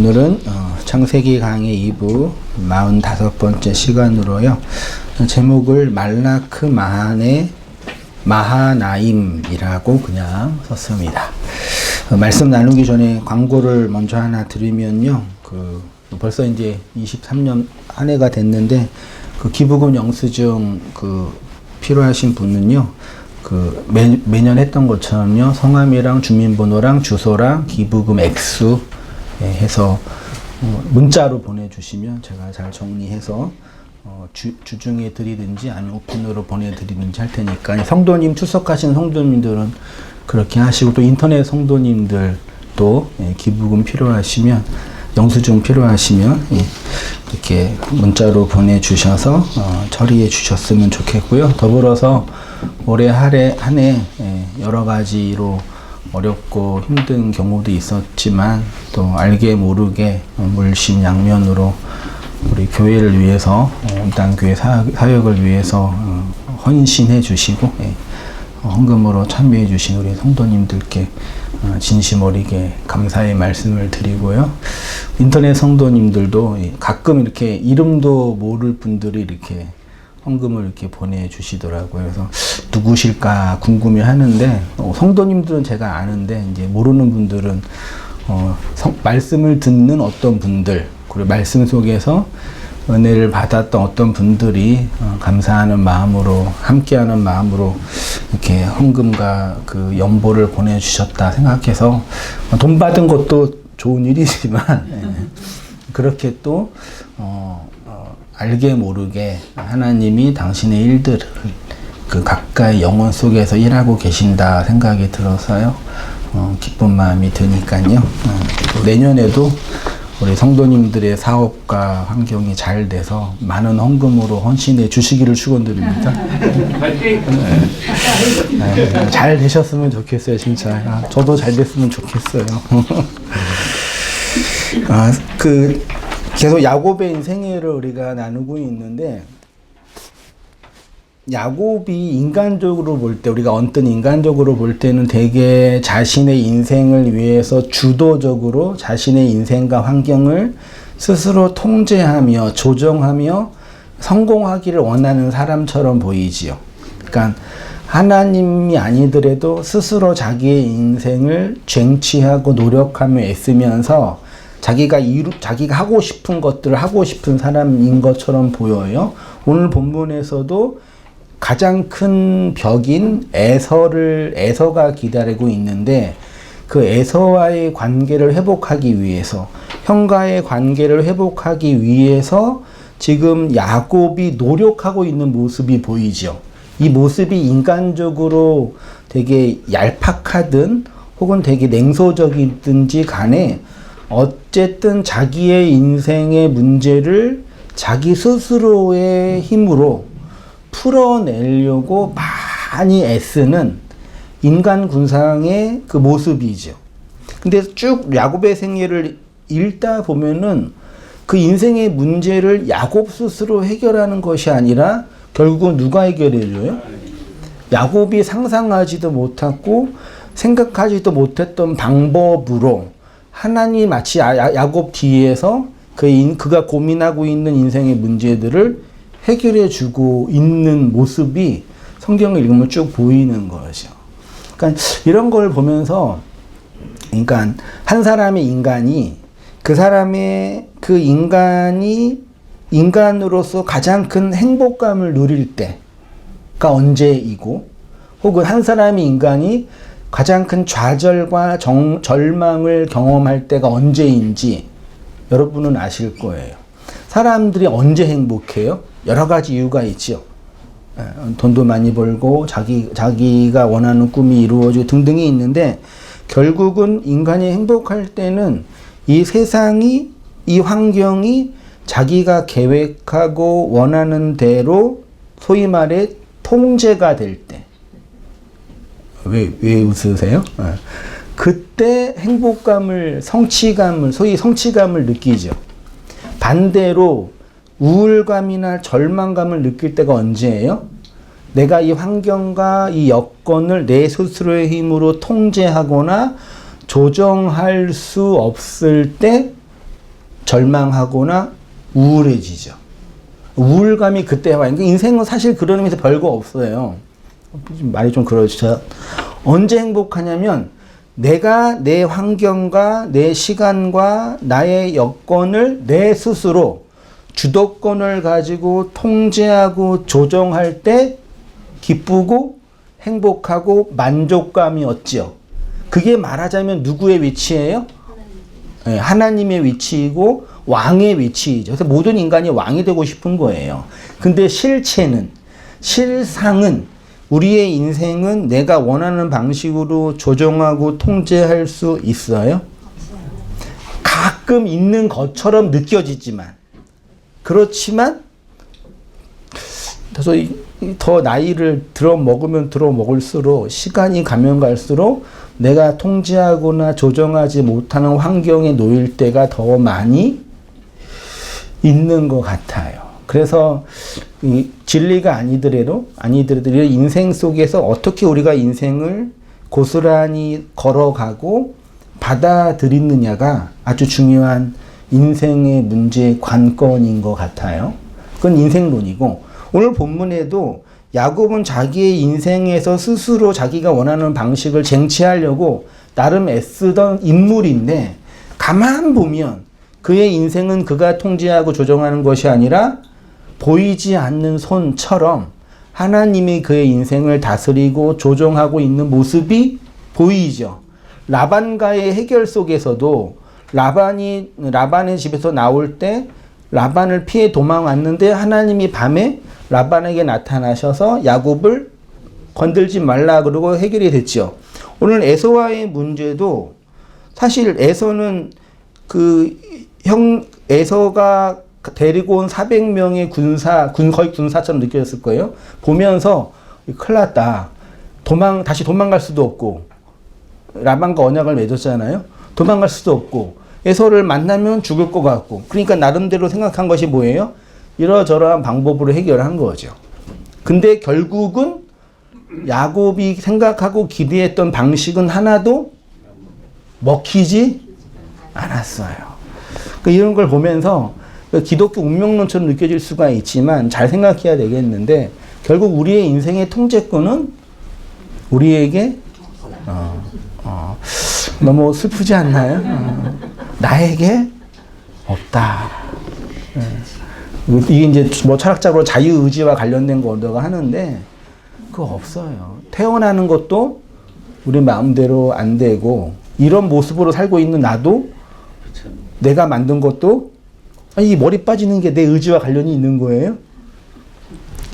오늘은 창세기 강의 2부 45번째 시간으로요. 제목을 말라크 마하나임이라고 그냥 썼습니다. 말씀 나누기 전에 광고를 먼저 하나 드리면요. 벌써 이제 23년 한 해가 됐는데 기부금 영수증 필요하신 분은요. 매년 했던 것처럼요. 성함이랑 주민번호랑 주소랑 기부금 액수 해서 문자로 보내주시면 제가 잘 정리해서 주중에 드리든지 아니면 오픈으로 보내드리든지 할 테니까 성도님 출석하신 성도님들은 그렇게 하시고 또 인터넷 성도님들도 기부금 필요하시면 영수증 필요하시면 이렇게 문자로 보내주셔서 처리해 주셨으면 좋겠고요. 더불어서 올해 한 해 여러 가지로 어렵고 힘든 경우도 있었지만 또 알게 모르게 물심양면으로 우리 교회를 위해서 온땅교회 사역을 위해서 헌신해 주시고 헌금으로 참여해 주신 우리 성도님들께 진심 어리게 감사의 말씀을 드리고요. 인터넷 성도님들도 가끔 이렇게 이름도 모를 분들이 이렇게 헌금을 이렇게 보내주시더라고요. 그래서 누구실까 궁금해 하는데, 성도님들은 제가 아는데, 이제 모르는 분들은, 말씀을 듣는 어떤 분들, 그리고 말씀 속에서 은혜를 받았던 어떤 분들이, 감사하는 마음으로, 함께하는 마음으로, 이렇게 헌금과 연보를 보내주셨다 생각해서, 돈 받은 것도 좋은 일이지만, 그렇게 또, 알게 모르게 하나님이 당신의 일들을 가까이 영혼 속에서 일하고 계신다 생각이 들어서요. 기쁜 마음이 드니까요. 내년에도 우리 성도님들의 사업과 환경이 잘 돼서 많은 헌금으로 헌신해 주시기를 축원드립니다. 잘 되셨으면 좋겠어요, 진짜. 저도 잘 됐으면 좋겠어요. 계속 야곱의 인생애를 우리가 나누고 있는데, 야곱이 인간적으로 볼 때, 우리가 언뜻 인간적으로 볼 때는 되게 자신의 인생을 위해서 주도적으로 자신의 인생과 환경을 스스로 통제하며 조정하며 성공하기를 원하는 사람처럼 보이지요. 그러니까 하나님이 아니더라도 스스로 자기의 인생을 쟁취하고 노력하며 애쓰면서 자기가 하고 싶은 것들을 하고 싶은 사람인 것처럼 보여요. 오늘 본문에서도 가장 큰 벽인 에서가 기다리고 있는데, 그 에서와의 관계를 회복하기 위해서, 형과의 관계를 회복하기 위해서 지금 야곱이 노력하고 있는 모습이 보이죠. 이 모습이 인간적으로 되게 얄팍하든 혹은 되게 냉소적이든지 간에 어쨌든 자기의 인생의 문제를 자기 스스로의 힘으로 풀어내려고 많이 애쓰는 인간 군상의 그 모습이죠. 근데 쭉 야곱의 생애를 읽다 보면은 그 인생의 문제를 야곱 스스로 해결하는 것이 아니라 결국은 누가 해결해줘요? 야곱이 상상하지도 못하고 생각하지도 못했던 방법으로 하나님이 마치 야곱 뒤에서 그가 고민하고 있는 인생의 문제들을 해결해 주고 있는 모습이 성경을 읽으면 쭉 보이는 거죠. 그러니까 이런 걸 보면서, 그러니까 한 사람의 인간이 그 인간이 인간으로서 가장 큰 행복감을 누릴 때가 언제이고, 혹은 한 사람의 인간이 가장 큰 좌절과 절망을 경험할 때가 언제인지 여러분은 아실 거예요. 사람들이 언제 행복해요? 여러 가지 이유가 있죠. 돈도 많이 벌고 자기가 원하는 꿈이 이루어지고 등등이 있는데, 결국은 인간이 행복할 때는 이 세상이, 이 환경이 자기가 계획하고 원하는 대로 소위 말해 통제가 될 때. 왜 웃으세요? 그때 행복감을, 소위 성취감을 느끼죠. 반대로 우울감이나 절망감을 느낄 때가 언제예요? 내가 이 환경과 이 여건을 내 스스로의 힘으로 통제하거나 조정할 수 없을 때 절망하거나 우울해지죠. 우울감이 그때 와요. 그러니까 인생은 사실 그런 의미에서 별거 없어요. 말이 좀 그렇죠. 언제 행복하냐면 내가 내 환경과 내 시간과 나의 여건을 내 스스로 주도권을 가지고 통제하고 조정할 때 기쁘고 행복하고 만족감이 얻지요. 그게 말하자면 누구의 위치예요? 네, 하나님의 위치이고 왕의 위치이죠. 그래서 모든 인간이 왕이 되고 싶은 거예요. 근데 실상은 우리의 인생은 내가 원하는 방식으로 조정하고 통제할 수 있어요? 가끔 있는 것처럼 느껴지지만 그렇지만 그래서 더 나이를 들어먹을수록 시간이 가면 갈수록 내가 통제하거나 조정하지 못하는 환경에 놓일 때가 더 많이 있는 것 같아요. 그래서 이 진리가 아니더라도 인생 속에서 어떻게 우리가 인생을 고스란히 걸어가고 받아들이느냐가 아주 중요한 인생의 문제 관건인 것 같아요. 그건 인생론이고 오늘 본문에도 야곱은 자기의 인생에서 스스로 자기가 원하는 방식을 쟁취하려고 나름 애쓰던 인물인데 가만 보면 그의 인생은 그가 통제하고 조정하는 것이 아니라 보이지 않는 손처럼 하나님이 그의 인생을 다스리고 조정하고 있는 모습이 보이죠. 라반과의 해결 속에서도 라반의 집에서 나올 때 라반을 피해 도망왔는데 하나님이 밤에 라반에게 나타나셔서 야곱을 건들지 말라 그러고 해결이 됐죠. 오늘 에서와의 문제도 사실 에서는 에서가 데리고 온 400명의 거의 군사처럼 느껴졌을 거예요. 보면서 큰일 났다. 다시 도망갈 수도 없고 라반과 언약을 맺었잖아요. 도망갈 수도 없고 에서를 만나면 죽을 것 같고 그러니까 나름대로 생각한 것이 뭐예요? 이러저러한 방법으로 해결한 거죠. 근데 결국은 야곱이 생각하고 기대했던 방식은 하나도 먹히지 않았어요. 이런 걸 보면서 기독교 운명론처럼 느껴질 수가 있지만 잘 생각해야 되겠는데 결국 우리의 인생의 통제권은 우리에게 너무 슬프지 않나요? 나에게 없다. 이게 이제 뭐 철학적으로 자유의지와 관련된 거라고 하는데 그거 없어요. 태어나는 것도 우리 마음대로 안 되고 이런 모습으로 살고 있는 나도 내가 만든 것도 이 머리 빠지는 게 내 의지와 관련이 있는 거예요?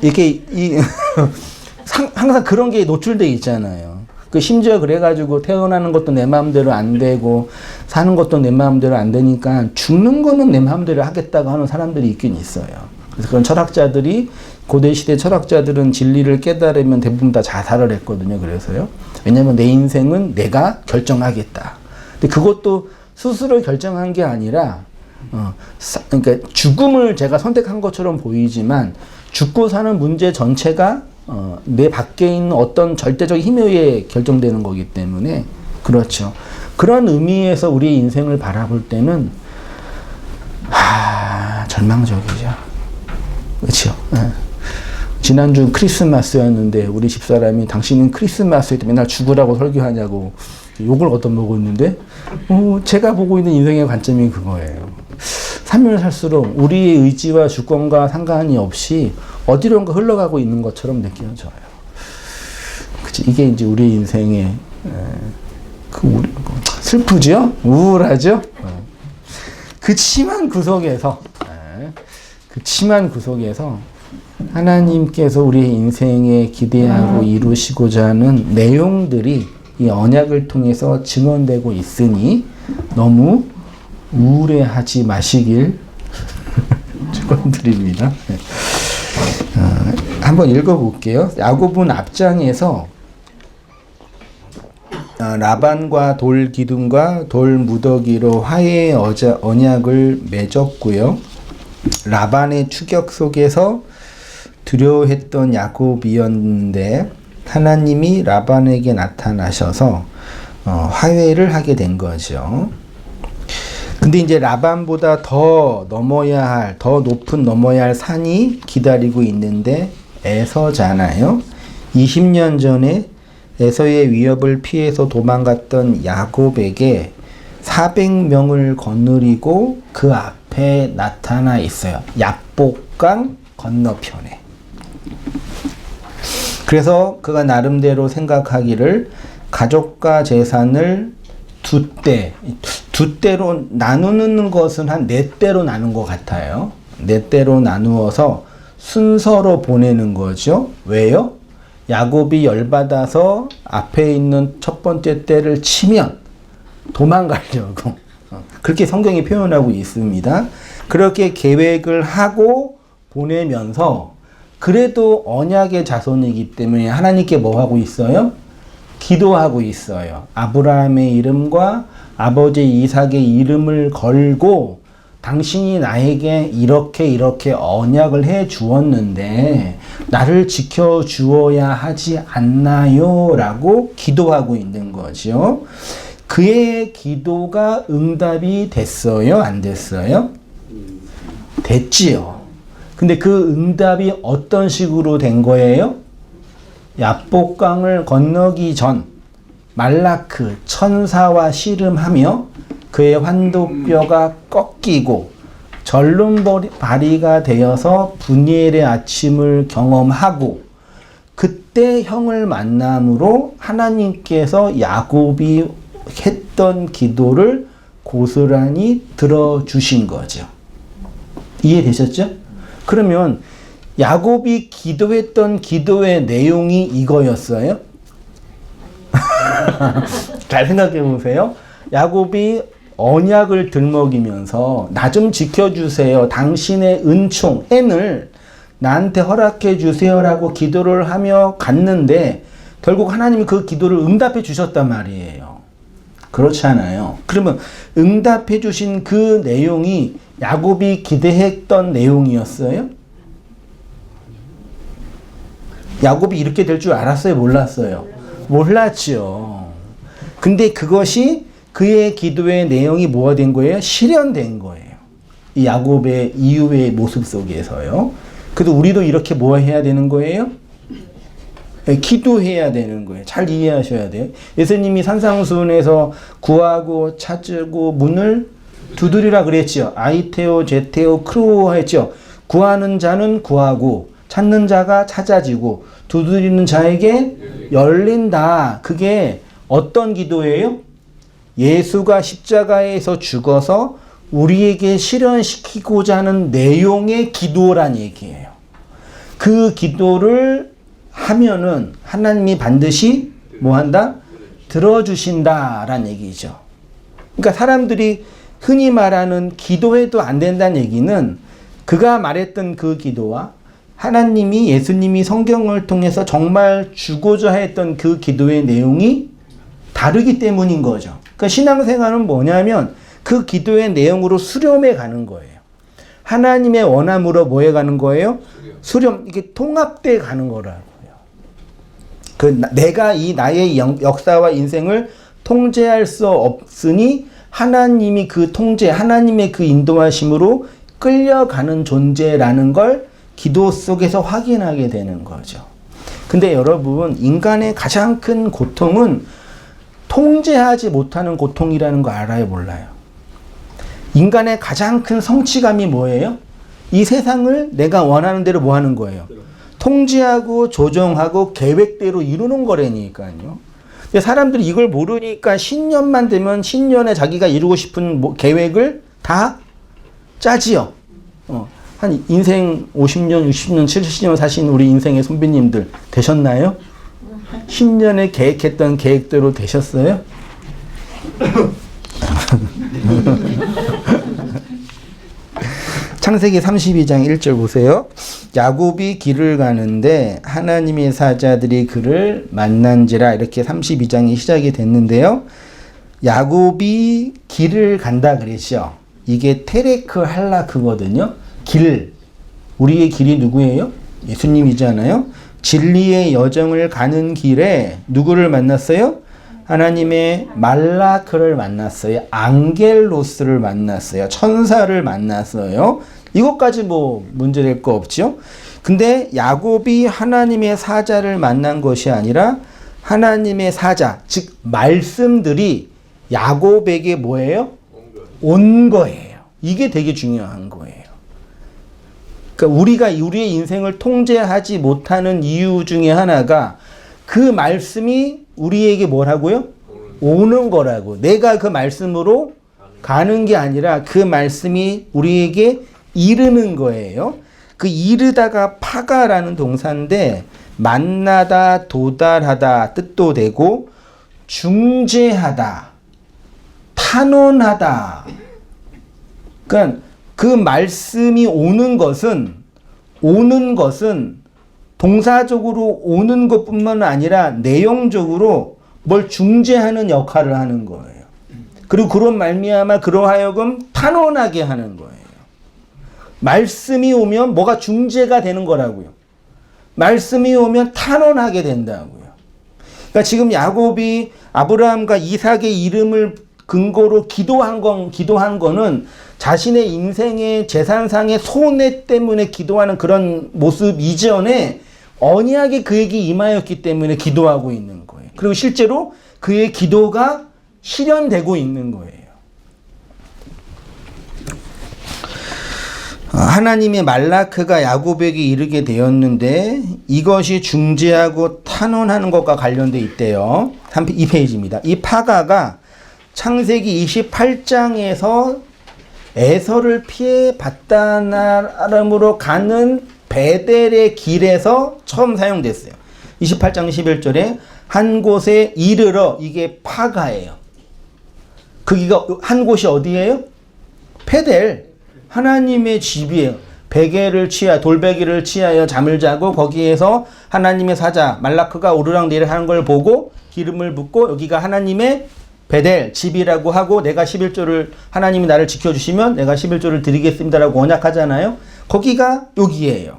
이렇게 항상 그런 게 노출돼 있잖아요. 심지어 그래가지고 태어나는 것도 내 마음대로 안 되고 사는 것도 내 마음대로 안 되니까 죽는 거는 내 마음대로 하겠다고 하는 사람들이 있긴 있어요. 그래서 그런 철학자들이 고대 시대 철학자들은 진리를 깨달으면 대부분 다 자살을 했거든요. 그래서요. 왜냐하면 내 인생은 내가 결정하겠다. 근데 그것도 스스로 결정한 게 아니라 그러니까 죽음을 제가 선택한 것처럼 보이지만 죽고 사는 문제 전체가 내 밖에 있는 어떤 절대적 힘에 의해 결정되는 거기 때문에 그렇죠. 그런 의미에서 우리의 인생을 바라볼 때는 절망적이죠. 그렇죠. 지난주 크리스마스였는데 우리 집사람이 당신은 크리스마스에 맨날 죽으라고 설교하냐고 욕을 얻어먹었는데 제가 보고 있는 인생의 관점이 그거예요. 살면 살수록 우리의 의지와 주권과 상관이 없이 어디론가 흘러가고 있는 것처럼 느껴져요. 그치? 이게 이제 우리 인생의 슬프죠? 우울하죠? 그치만 그 속에서 하나님께서 우리의 인생에 기대하고 이루시고자 하는 내용들이 이 언약을 통해서 증언되고 있으니 너무 우울해하지 마시길 축원드립니다. 한번 읽어볼게요. 야곱은 앞장에서 라반과 돌 기둥과 돌 무더기로 화해의 언약을 맺었고요. 라반의 추격 속에서 두려워했던 야곱이었는데 하나님이 라반에게 나타나셔서 화해를 하게 된 거죠. 근데 이제 라반보다 더 높은 넘어야 할 산이 기다리고 있는데 에서잖아요. 20년 전에 에서의 위협을 피해서 도망갔던 야곱에게 400명을 거느리고 그 앞에 나타나 있어요. 야복강 건너편에. 그래서 그가 나름대로 생각하기를 가족과 재산을 두 대로 나누는 것은 한 4대로 나눈 것 같아요. 4대로 나누어서 순서로 보내는 거죠. 왜요? 야곱이 열받아서 앞에 있는 첫 번째 떼를 치면 도망가려고. 그렇게 성경이 표현하고 있습니다. 그렇게 계획을 하고 보내면서 그래도 언약의 자손이기 때문에 하나님께 뭐 하고 있어요? 기도하고 있어요. 아브라함의 이름과 아버지 이삭의 이름을 걸고 당신이 나에게 이렇게 언약을 해 주었는데 나를 지켜 주어야 하지 않나요? 라고 기도하고 있는 거죠. 그의 기도가 응답이 됐어요? 안 됐어요? 됐지요. 근데 그 응답이 어떤 식으로 된 거예요? 야복강을 건너기 전 말라크 천사와 씨름하며 그의 환도뼈가 꺾이고 절름발이가 되어서 분이엘의 아침을 경험하고 그때 형을 만남으로 하나님께서 야곱이 했던 기도를 고스란히 들어주신 거죠. 이해되셨죠? 그러면 야곱이 기도했던 기도의 내용이 이거였어요? 잘 생각해 보세요. 야곱이 언약을 들먹이면서 나 좀 지켜주세요. 당신의 은총, 헨을 나한테 허락해 주세요라고 기도를 하며 갔는데 결국 하나님이 그 기도를 응답해 주셨단 말이에요. 그렇잖아요. 그러면 응답해 주신 그 내용이 야곱이 기대했던 내용이었어요? 야곱이 이렇게 될 줄 알았어요? 몰랐어요? 몰랐죠. 근데 그것이 그의 기도의 내용이 뭐가 된 거예요? 실현된 거예요. 이 야곱의 이후의 모습 속에서요. 그래도 우리도 이렇게 뭐 해야 되는 거예요? 기도해야 되는 거예요. 잘 이해하셔야 돼요. 예수님이 산상수훈에서 구하고 찾고 문을 두드리라 그랬죠. 아이테오, 제테오, 크루오 했죠. 구하는 자는 구하고 찾는 자가 찾아지고 두드리는 자에게 열린다. 그게 어떤 기도예요? 예수가 십자가에서 죽어서 우리에게 실현시키고자 하는 내용의 기도란 얘기예요. 그 기도를 하면은 하나님이 반드시 뭐 한다? 들어주신다란 얘기죠. 그러니까 사람들이 흔히 말하는 기도해도 안 된다는 얘기는 그가 말했던 그 기도와 하나님이 예수님이 성경을 통해서 정말 주고자 했던 그 기도의 내용이 다르기 때문인 거죠. 그러니까 신앙생활은 뭐냐면 그 기도의 내용으로 수렴해 가는 거예요. 하나님의 원함으로 뭐해 가는 거예요? 수렴. 이게 통합돼 가는 거라고요. 내가 이 나의 역사와 인생을 통제할 수 없으니 하나님이 그 통제, 하나님의 그 인도하심으로 끌려가는 존재라는 걸 기도 속에서 확인하게 되는 거죠. 근데 여러분, 인간의 가장 큰 고통은 통제하지 못하는 고통이라는 거 알아요, 몰라요? 인간의 가장 큰 성취감이 뭐예요? 이 세상을 내가 원하는 대로 뭐 하는 거예요? 통제하고 조정하고 계획대로 이루는 거라니까요. 근데 사람들이 이걸 모르니까 신년만 되면 신년에 자기가 이루고 싶은 계획을 다 짜지요. 한 인생 50년, 60년, 70년 사신 우리 인생의 선배님들 되셨나요? 10년에 계획했던 계획대로 되셨어요? 창세기 32장 1절 보세요. 야곱이 길을 가는데 하나님의 사자들이 그를 만난지라. 이렇게 32장이 시작이 됐는데요. 야곱이 길을 간다 그랬죠. 이게 테레크 할라크거든요. 길. 우리의 길이 누구예요? 예수님이잖아요. 진리의 여정을 가는 길에 누구를 만났어요? 하나님의 말라크를 만났어요. 앙겔로스를 만났어요. 천사를 만났어요. 이것까지 뭐 문제될 거 없죠. 근데 야곱이 하나님의 사자를 만난 것이 아니라 하나님의 사자, 즉 말씀들이 야곱에게 뭐예요? 온 거예요. 이게 되게 중요한 거예요. 그러니까 우리가 우리의 인생을 통제하지 못하는 이유 중에 하나가 그 말씀이 우리에게 뭐라고요? 오는 거라고. 내가 그 말씀으로 가는 게 아니라 그 말씀이 우리에게 이르는 거예요. 그 이르다가 파가라는 동사인데 만나다, 도달하다 뜻도 되고 중재하다, 탄원하다. 그러니까 그 말씀이 오는 것은 동사적으로 오는 것뿐만 아니라 내용적으로 뭘 중재하는 역할을 하는 거예요. 그리고 그런 말미암아 그러하여금 탄원하게 하는 거예요. 말씀이 오면 뭐가 중재가 되는 거라고요. 말씀이 오면 탄원하게 된다고요. 그러니까 지금 야곱이 아브라함과 이삭의 이름을 근거로 기도한 거는 자신의 인생의 재산상의 손해 때문에 기도하는 그런 모습 이전에 언약이 그에게 임하였기 때문에 기도하고 있는 거예요. 그리고 실제로 그의 기도가 실현되고 있는 거예요. 하나님의 말라크가 야곱에게 이르게 되었는데 이것이 중재하고 탄원하는 것과 관련돼 있대요. 2페이지입니다. 이 파가가 창세기 28장에서 에서를 피해 밧단-아람으로 가는 베델의 길에서 처음 사용됐어요. 28장 11절에 한 곳에 이르러, 이게 파가예요. 거기가 한 곳이 어디예요? 베델. 하나님의 집이에요. 돌베개를 취하여 잠을 자고 거기에서 하나님의 사자 말라크가 오르락내리락 하는 걸 보고 기름을 붓고 여기가 하나님의 베델 집이라고 하고 내가 11조를 하나님이 나를 지켜주시면 내가 11조를 드리겠습니다라고 언약하잖아요. 거기가 여기예요.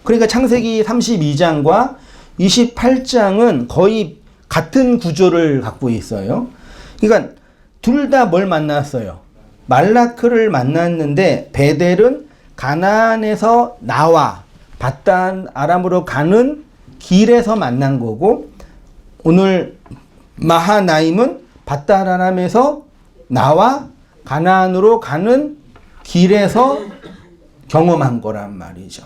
그러니까 창세기 32장과 28장은 거의 같은 구조를 갖고 있어요. 그러니까 둘 다 뭘 만났어요? 말라크를 만났는데 베델은 가나안에서 나와 밧단 아람으로 가는 길에서 만난 거고 오늘 마하나임은 밧단 아람에서 나와 가나안으로 가는 길에서 경험한 거란 말이죠.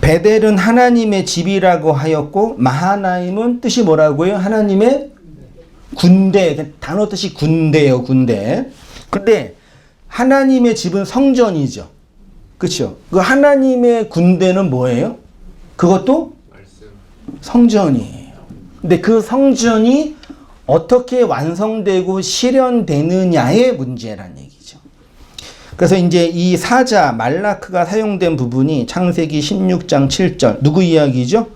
베델은 하나님의 집이라고 하였고 마하나임은 뜻이 뭐라고요? 하나님의 군대, 단어 뜻이 군대예요, 군대. 근데 하나님의 집은 성전이죠. 그렇죠? 그 하나님의 군대는 뭐예요? 그것도 성전이에요. 근데 그 성전이 어떻게 완성되고 실현되느냐의 문제란 얘기죠. 그래서 이제 이 사자 말라크가 사용된 부분이 창세기 16장 7절 누구 이야기죠?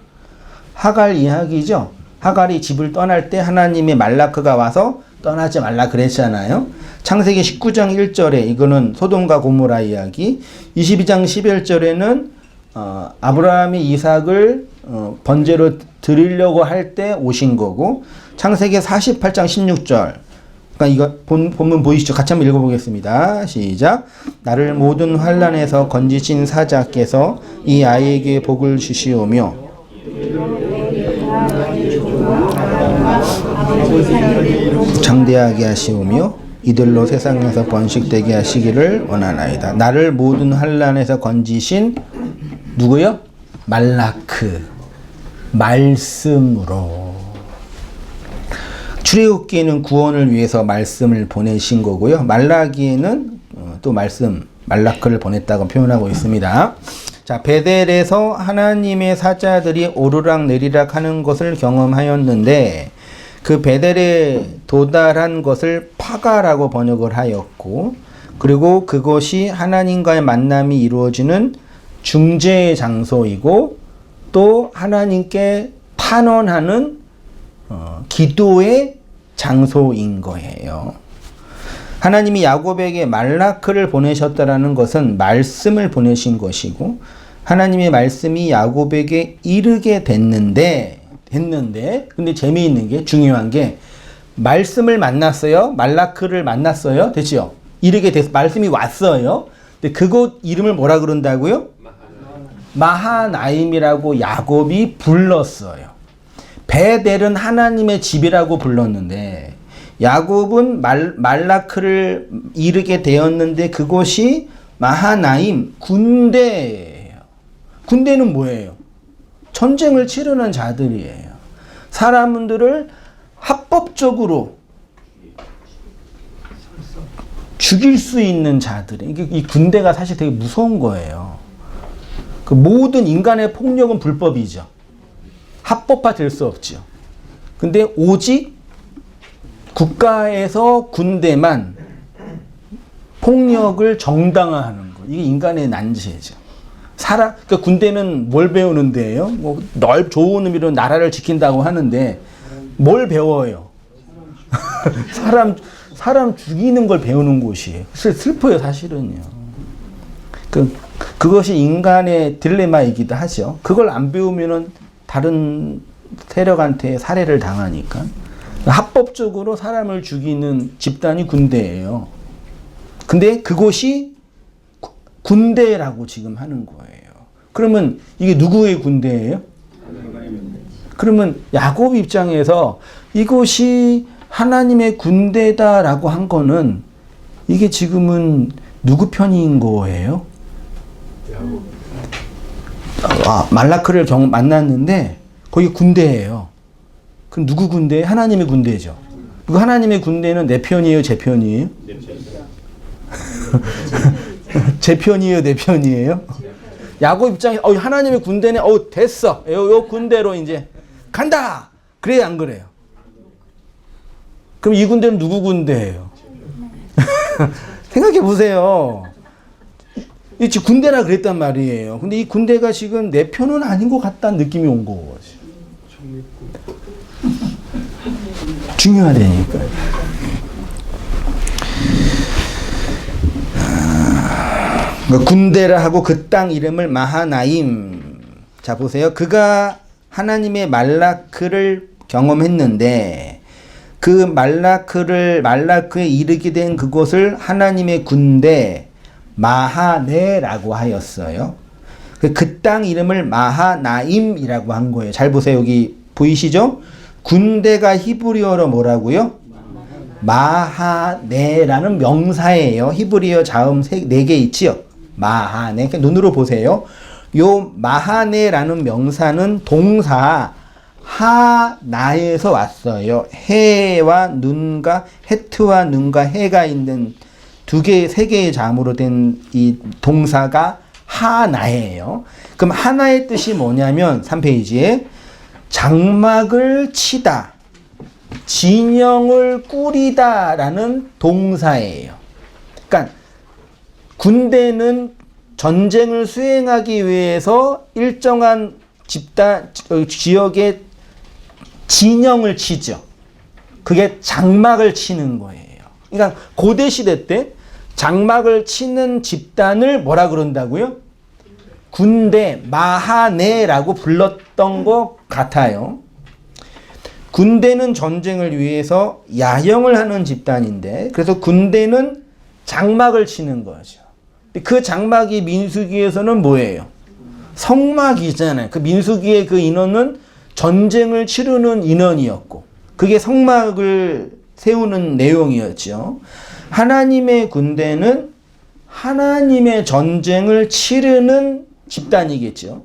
하갈 이야기죠. 하갈이 집을 떠날 때 하나님의 말라크가 와서 떠나지 말라 그랬잖아요. 창세기 19장 1절에 이거는 소돔과 고모라 이야기, 22장 11절에는 아브라함이 이삭을 번제로 드리려고 할 때 오신 거고, 창세기 48장 16절, 그러니까 이거 본문 보이시죠? 같이 한번 읽어보겠습니다. 시작. 나를 모든 환난에서 건지신 사자께서 이 아이에게 복을 주시오며 장대하게 하시오며 이들로 세상에서 번식되게 하시기를 원하나이다. 나를 모든 환난에서 건지신 누구요? 말라크. 말씀으로. 출애굽기에는 구원을 위해서 말씀을 보내신 거고요. 말라기에는 또 말라크를 보냈다고 표현하고 있습니다. 자, 베델에서 하나님의 사자들이 오르락 내리락 하는 것을 경험하였는데 그 베델에 도달한 것을 파가라고 번역을 하였고, 그리고 그것이 하나님과의 만남이 이루어지는 중재의 장소이고 또 하나님께 탄원하는 기도의 장소인 거예요. 하나님이 야곱에게 말라크를 보내셨다라는 것은 말씀을 보내신 것이고 하나님의 말씀이 야곱에게 이르게 됐는데 됐는데, 근데 재미있는 게, 중요한 게, 말씀을 만났어요. 말라크를 만났어요. 됐죠? 이르게 돼서 말씀이 왔어요. 근데 그곳 이름을 뭐라 그런다고요? 마하나임이라고 야곱이 불렀어요. 베델은 하나님의 집이라고 불렀는데 야곱은 말라크를 이르게 되었는데 그곳이 마하나임 군대예요. 군대는 뭐예요? 전쟁을 치르는 자들이에요. 사람들을 합법적으로 죽일 수 있는 자들. 이 군대가 사실 되게 무서운 거예요. 그 모든 인간의 폭력은 불법이죠. 합법화 될 수 없죠. 근데 오직 국가에서 군대만 폭력을 정당화하는 거. 이게 인간의 난제죠. 그러니까 군대는 뭘 배우는 데예요? 뭐 좋은 의미로 나라를 지킨다고 하는데 뭘 배워요? 사람 죽이는 걸 배우는 곳이에요. 슬퍼요, 사실은요. 그것이 인간의 딜레마이기도 하죠. 그걸 안 배우면은 다른 세력한테 살해를 당하니까. 합법적으로 사람을 죽이는 집단이 군대예요. 근데 그곳이 군대라고 지금 하는 거예요. 그러면 이게 누구의 군대예요? 그러면 야곱 입장에서 이곳이 하나님의 군대다라고 한 거는 이게 지금은 누구 편인 거예요? 말라크를 만났는데 거기 군대예요. 그럼 누구 군대? 하나님의 군대죠. 그 하나님의 군대는 내 편이에요, 제 편이에요? 제 편이에요, 내 편이에요? 야곱 입장에 하나님의 군대네. 됐어. 요 군대로 이제 간다. 그래요, 안 그래요? 그럼 이 군대는 누구 군대예요? 생각해 보세요. 이 군대라 그랬단 말이에요. 근데 이 군대가 지금 내 편은 아닌 것 같다는 느낌이 온 거지. 중요하다니까. 군대라 하고 그 땅 이름을 마하나임. 자, 보세요. 그가 하나님의 말라크를 경험했는데 그 말라크에 이르게 된 그곳을 하나님의 군대 마하네라고 하였어요. 그 땅 이름을 마하나임이라고 한 거예요. 잘 보세요. 여기 보이시죠? 군대가 히브리어로 뭐라고요? 마하네라는 명사예요. 히브리어 자음 4개 있지요? 마하네. 눈으로 보세요. 요 마하네라는 명사는 동사 하나에서 왔어요. 해와 눈과 헤트와 눈과 해가 있는 세 개의 자음으로 된 이 동사가 하나예요. 그럼 하나의 뜻이 뭐냐면 3페이지에 장막을 치다, 진영을 꾸리다 라는 동사예요. 그러니까 군대는 전쟁을 수행하기 위해서 일정한 지역에 진영을 치죠. 그게 장막을 치는 거예요. 그러니까 고대시대 때 장막을 치는 집단을 뭐라 그런다고요? 군대, 마하네라고 불렀던 것 같아요. 군대는 전쟁을 위해서 야영을 하는 집단인데, 그래서 군대는 장막을 치는 거죠. 그 장막이 민수기에서는 뭐예요? 성막이잖아요. 그 민수기의 그 인원은 전쟁을 치르는 인원이었고, 그게 성막을 세우는 내용이었죠. 하나님의 군대는 하나님의 전쟁을 치르는 집단이겠죠.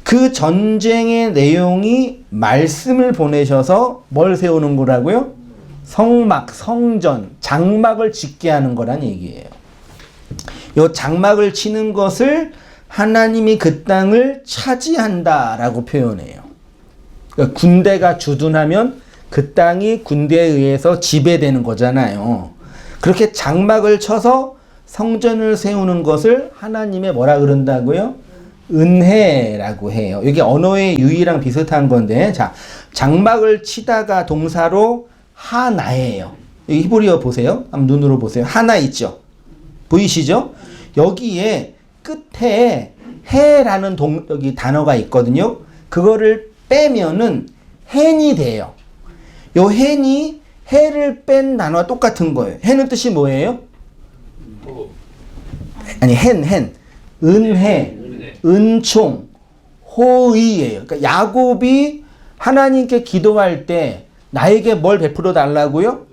그 전쟁의 내용이 말씀을 보내셔서 뭘 세우는 거라고요? 성막, 성전, 장막을 짓게 하는 거란 얘기예요. 이 장막을 치는 것을 하나님이 그 땅을 차지한다라고 표현해요. 그러니까 군대가 주둔하면 그 땅이 군대에 의해서 지배되는 거잖아요. 그렇게 장막을 쳐서 성전을 세우는 것을 하나님의 뭐라 그런다고요? 은혜라고 해요. 이게 언어의 유의랑 비슷한 건데, 자, 장막을 치다가 동사로 하나예요. 여기 히브리어 보세요. 한번 눈으로 보세요. 하나 있죠? 보이시죠? 여기에 끝에 해라는 여기 단어가 있거든요. 그거를 빼면은 헨이 돼요. 요 헨이 해를 뺀 단어와 똑같은 거예요. 해는 뜻이 뭐예요? 아니 헨 은혜, 은총, 호의예요. 그러니까 야곱이 하나님께 기도할 때 나에게 뭘 베풀어 달라고요?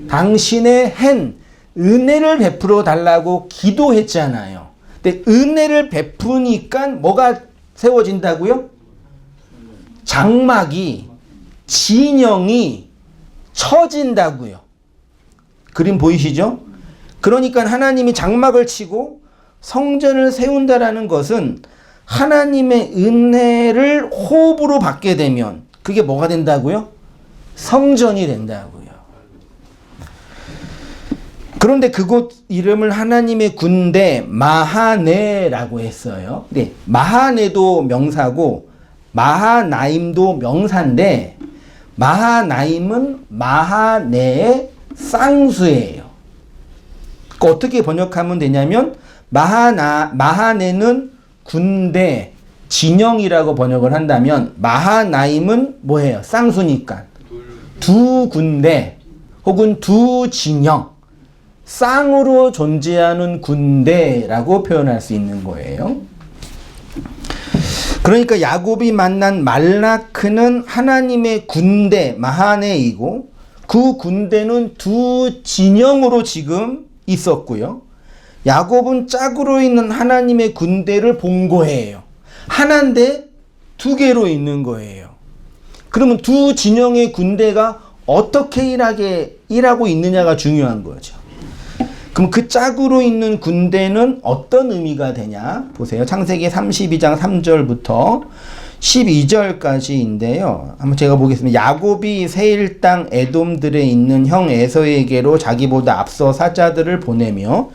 당신의 은혜를 베풀어 달라고 기도했잖아요. 근데 은혜를 베푸니까 뭐가 세워진다고요? 장막이, 진영이 쳐진다고요. 그림 보이시죠? 그러니까 하나님이 장막을 치고 성전을 세운다라는 것은 하나님의 은혜를 호흡으로 받게 되면 그게 뭐가 된다고요? 성전이 된다고요. 그런데 그곳 이름을 하나님의 군대 마하네라고 했어요. 네, 마하네도 명사고 마하나임도 명사인데 마하나임은 마하네의 쌍수예요. 그러니까 어떻게 번역하면 되냐면 마하네는 군대, 진영이라고 번역을 한다면 마하나임은 뭐예요? 쌍수니까 두 군대 혹은 두 진영, 쌍으로 존재하는 군대라고 표현할 수 있는 거예요. 그러니까 야곱이 만난 말라크는 하나님의 군대 마하네이고 그 군대는 두 진영으로 지금 있었고요. 야곱은 짝으로 있는 하나님의 군대를 본 거예요. 하나인데 두 개로 있는 거예요. 그러면 두 진영의 군대가 어떻게 일하고 있느냐가 중요한 거죠. 그럼 그 짝으로 있는 군대는 어떤 의미가 되냐? 보세요. 창세기 32장 3절부터 12절까지인데요. 한번 제가 보겠습니다. 야곱이 세일 땅 에돔들에 있는 형 에서에게로 자기보다 앞서 사자들을 보내며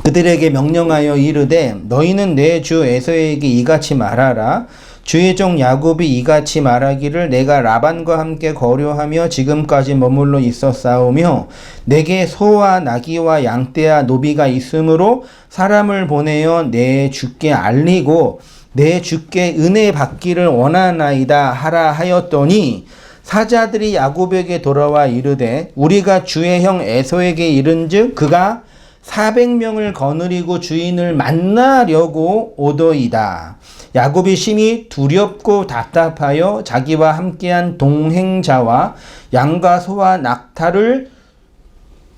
그들에게 명령하여 이르되 너희는 내 주 에서에게 이같이 말하라. 주의 종 야곱이 이같이 말하기를 내가 라반과 함께 거류하며 지금까지 머물러 있었사오며 내게 소와 나귀와 양떼와 노비가 있으므로 사람을 보내어 내 주께 알리고 내 주께 은혜 받기를 원하나이다 하라 하였더니 사자들이 야곱에게 돌아와 이르되 우리가 주의 형 에서에게 이른즉 그가 400명을 거느리고 주인을 만나려고 오더이다. 야곱이 심히 두렵고 답답하여 자기와 함께한 동행자와 양과 소와 낙타를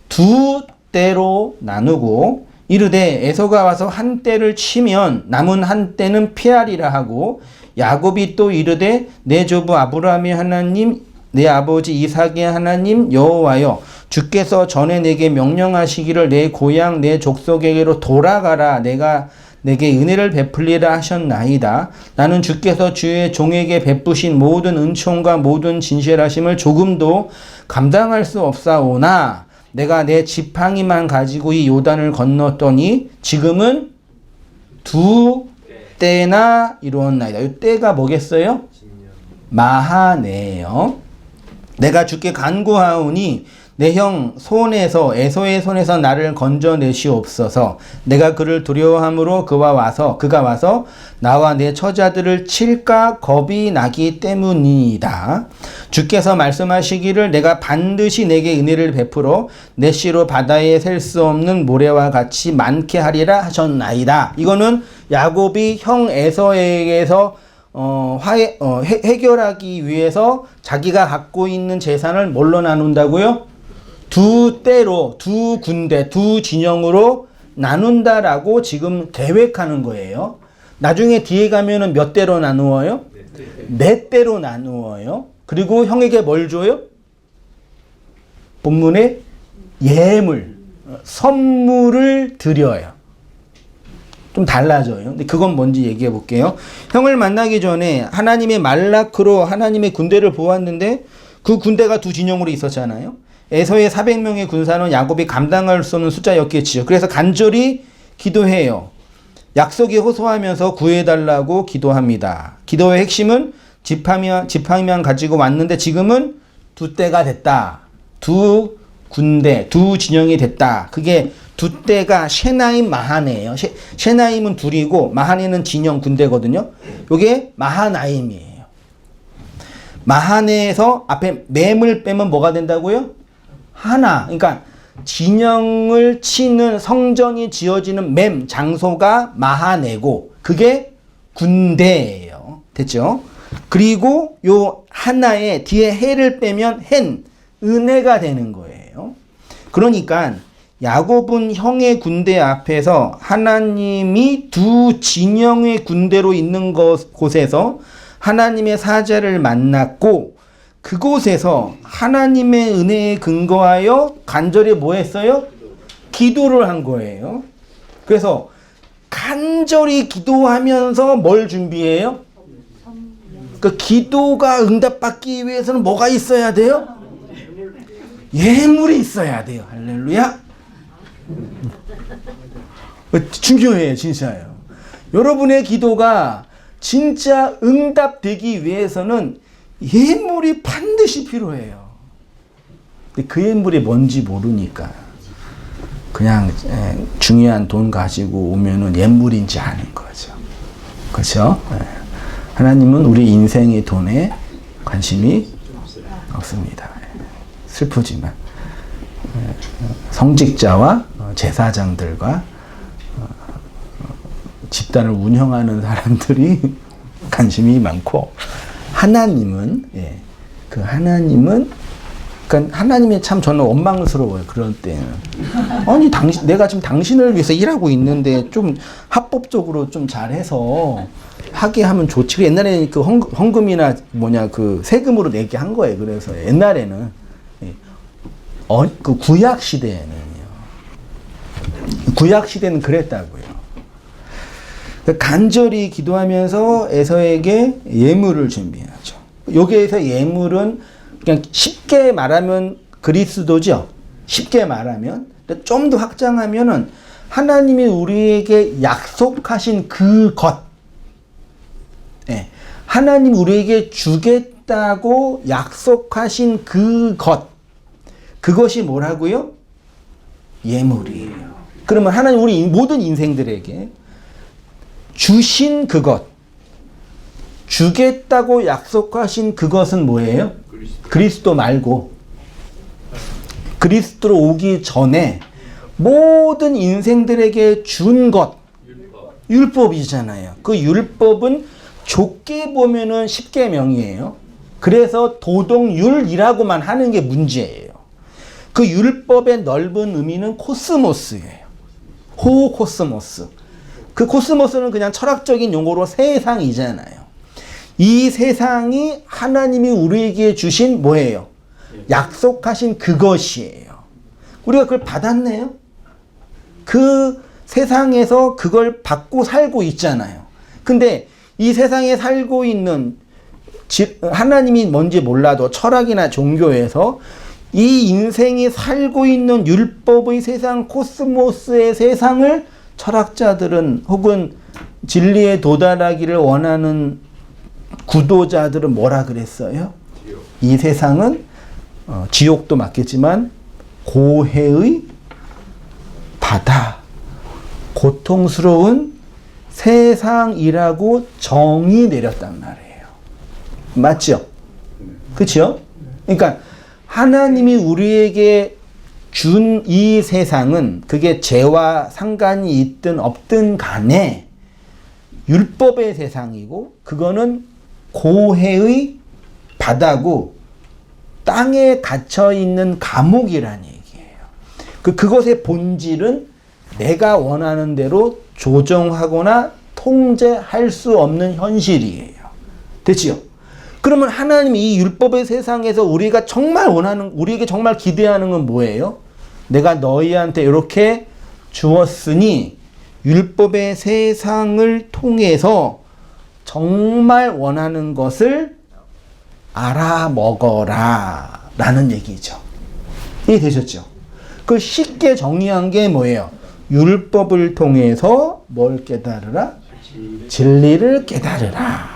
두 떼로 나누고 이르되 에서가 와서 한 떼를 치면 남은 한 떼는 피하리라 하고 야곱이 또 이르되 내 조부 아브라함의 하나님 내 아버지 이삭의 하나님 여호와여 주께서 전에 내게 명령하시기를 내 고향 내 족속에게로 돌아가라 내가 내게 은혜를 베풀리라 하셨나이다. 나는 주께서 주의 종에게 베푸신 모든 은총과 모든 진실하심을 조금도 감당할 수 없사오나 내가 내 지팡이만 가지고 이 요단을 건넜더니 지금은 두 때나 이루었나이다. 이 때가 뭐겠어요? 마하네요. 내가 주께 간구하오니 내 형 손에서 에서의 손에서 나를 건져내시옵소서. 내가 그를 두려워함으로 그가 와서 나와 내 처자들을 칠까 겁이 나기 때문이다. 주께서 말씀하시기를 내가 반드시 내게 은혜를 베풀어 내 씨로 바다에 셀 수 없는 모래와 같이 많게 하리라 하셨나이다. 이거는 야곱이 형 에서에게서 해결하기 위해서 자기가 갖고 있는 재산을 뭘로 나눈다고요? 두 때로, 두 군대, 두 진영으로 나눈다라고 지금 계획하는 거예요. 나중에 뒤에 가면은 몇 대로 나누어요? 네 대로 나누어요. 그리고 형에게 뭘 줘요? 본문에 예물, 선물을 드려요. 좀 달라져요. 근데 그건 뭔지 얘기해 볼게요. 형을 만나기 전에 하나님의 말라크로 하나님의 군대를 보았는데 그 군대가 두 진영으로 있었잖아요. 에서의 400명의 군사는 야곱이 감당할 수 없는 숫자였겠지요. 그래서 간절히 기도해요. 약속이 호소하면서 구해달라고 기도합니다. 기도의 핵심은 지팡이만 가지고 왔는데 지금은 두 때가 됐다. 두 군대, 두 진영이 됐다. 그게 두 때가 셰나임 마하네예요. 셰나임은 둘이고 마하네는 진영 군대거든요. 이게 마하나임이에요. 마하네에서 앞에 맴을 빼면 뭐가 된다고요? 하나. 그러니까 진영을 치는 성전이 지어지는 맴 장소가 마하네고 그게 군대예요. 됐죠? 그리고 요 하나에 뒤에 해를 빼면 헨 은혜가 되는 거예요. 그러니까 야곱은 형의 군대 앞에서 하나님이 두 진영의 군대로 있는 곳에서 하나님의 사자를 만났고 그곳에서 하나님의 은혜에 근거하여 간절히 뭐 했어요? 기도를 한 거예요. 그래서 간절히 기도하면서 뭘 준비해요? 그 기도가 응답받기 위해서는 뭐가 있어야 돼요? 예물이 있어야 돼요. 할렐루야. 중요해요. 진짜예요. 여러분의 기도가 진짜 응답되기 위해서는 예물이 반드시 필요해요. 근데 그 예물이 뭔지 모르니까 그냥 중요한 돈 가지고 오면은 예물인지 아는 거죠. 그렇죠? 하나님은 우리 인생의 돈에 관심이 없습니다. 슬프지만 성직자와 제사장들과 집단을 운영하는 사람들이 관심이 많고 하나님은 그 하나님은 그러니까 하나님이 참 저는 원망스러워요. 그런 때는 아니 내가 지금 당신을 위해서 일하고 있는데 좀 합법적으로 좀 잘해서 하게 하면 좋지. 옛날에는 그 헌금이나 그 세금으로 내게 한 거예요. 그래서 옛날에는 그 구약 시대에는요. 구약 시대는 그랬다고요. 간절히 기도하면서 에서에게 예물을 준비하죠. 여기에서 예물은 그냥 쉽게 말하면 그리스도죠. 쉽게 말하면 좀 더 확장하면은 하나님이 우리에게 약속하신 그 것, 하나님 우리에게 주겠다고 약속하신 그 것, 그것이 뭐라고요? 예물이에요. 그러면 하나님 우리 모든 인생들에게 주신 그것, 주겠다고 약속하신 그것은 뭐예요? 그리스도 말고 그리스도로 오기 전에 모든 인생들에게 준 것, 율법이잖아요. 그 율법은 좁게 보면은 10계명이에요. 그래서 도덕율이라고만 하는 게 문제예요. 그 율법의 넓은 의미는 코스모스예요. 호코스모스. 그 코스모스는 그냥 철학적인 용어로 세상이잖아요. 이 세상이 하나님이 우리에게 주신 뭐예요? 약속하신 그것이에요. 우리가 그걸 받았네요. 그 세상에서 그걸 받고 살고 있잖아요. 근데 이 세상에 살고 있는 하나님이 뭔지 몰라도 철학이나 종교에서 이 인생이 살고 있는 율법의 세상, 코스모스의 세상을 철학자들은 혹은 진리에 도달하기를 원하는 구도자들은 뭐라 그랬어요? 이 세상은 지옥도 맞겠지만 고해의 바다, 고통스러운 세상이라고 정의 내렸단 말이에요. 맞죠? 그렇죠? 그러니까 하나님이 우리에게 준 이 세상은 그게 죄와 상관이 있든 없든 간에 율법의 세상이고 그거는 고해의 바다고 땅에 갇혀 있는 감옥이라는 얘기예요. 그것의 본질은 내가 원하는 대로 조정하거나 통제할 수 없는 현실이에요. 됐지요? 그러면 하나님이 이 율법의 세상에서 우리가 정말 원하는, 우리에게 정말 기대하는 건 뭐예요? 내가 너희한테 이렇게 주었으니 율법의 세상을 통해서 정말 원하는 것을 알아먹어라 라는 얘기죠. 이해되셨죠? 그 쉽게 정리한 게 뭐예요? 율법을 통해서 뭘 깨달으라? 진리를 깨달으라.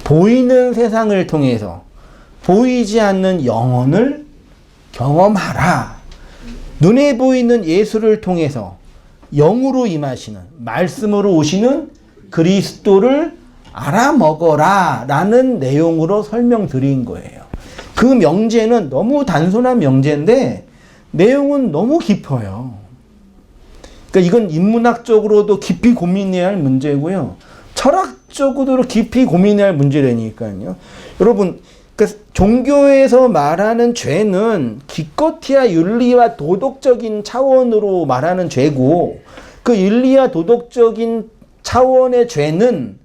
보이는 세상을 통해서 보이지 않는 영혼을 경험하라. 눈에 보이는 예수를 통해서 영으로 임하시는, 말씀으로 오시는 그리스도를 알아먹어라 라는 내용으로 설명드린 거예요. 그 명제는 너무 단순한 명제인데 내용은 너무 깊어요. 그러니까 이건 인문학적으로도 깊이 고민해야 할 문제고요. 철학적으로도 깊이 고민해야 할 문제라니까요. 여러분, 그러니까 종교에서 말하는 죄는 기껏해야 윤리와 도덕적인 차원으로 말하는 죄고, 그 윤리와 도덕적인 차원의 죄는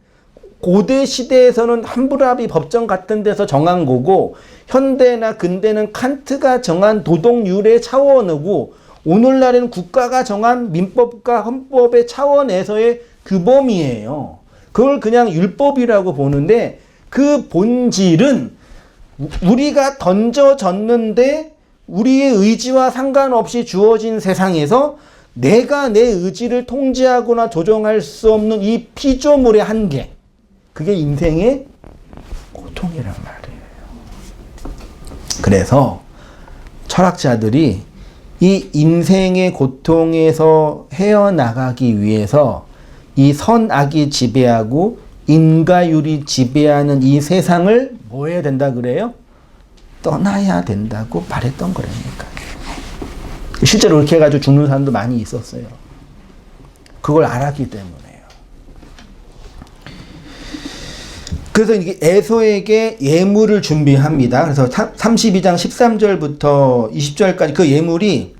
고대 시대에서는 함부라비 법정 같은 데서 정한 거고, 현대나 근대는 칸트가 정한 도덕률의 차원이고, 오늘날에는 국가가 정한 민법과 헌법의 차원에서의 규범이에요. 그걸 그냥 율법이라고 보는데 그 본질은 우리가 던져졌는데 우리의 의지와 상관없이 주어진 세상에서 내가 내 의지를 통제하거나 조정할 수 없는 이 피조물의 한계, 그게 인생의 고통이란 말이에요. 그래서 철학자들이 이 인생의 고통에서 헤어나가기 위해서 이 선악이 지배하고 인과율이 지배하는 이 세상을 뭐 해야 된다 그래요? 떠나야 된다고 말했던 거라니까. 실제로 그렇게 해가지고 죽는 사람도 많이 있었어요. 그걸 알았기 때문에요. 그래서 이게 에서에게 예물을 준비합니다. 그래서 32장 13절부터 20절까지 그 예물이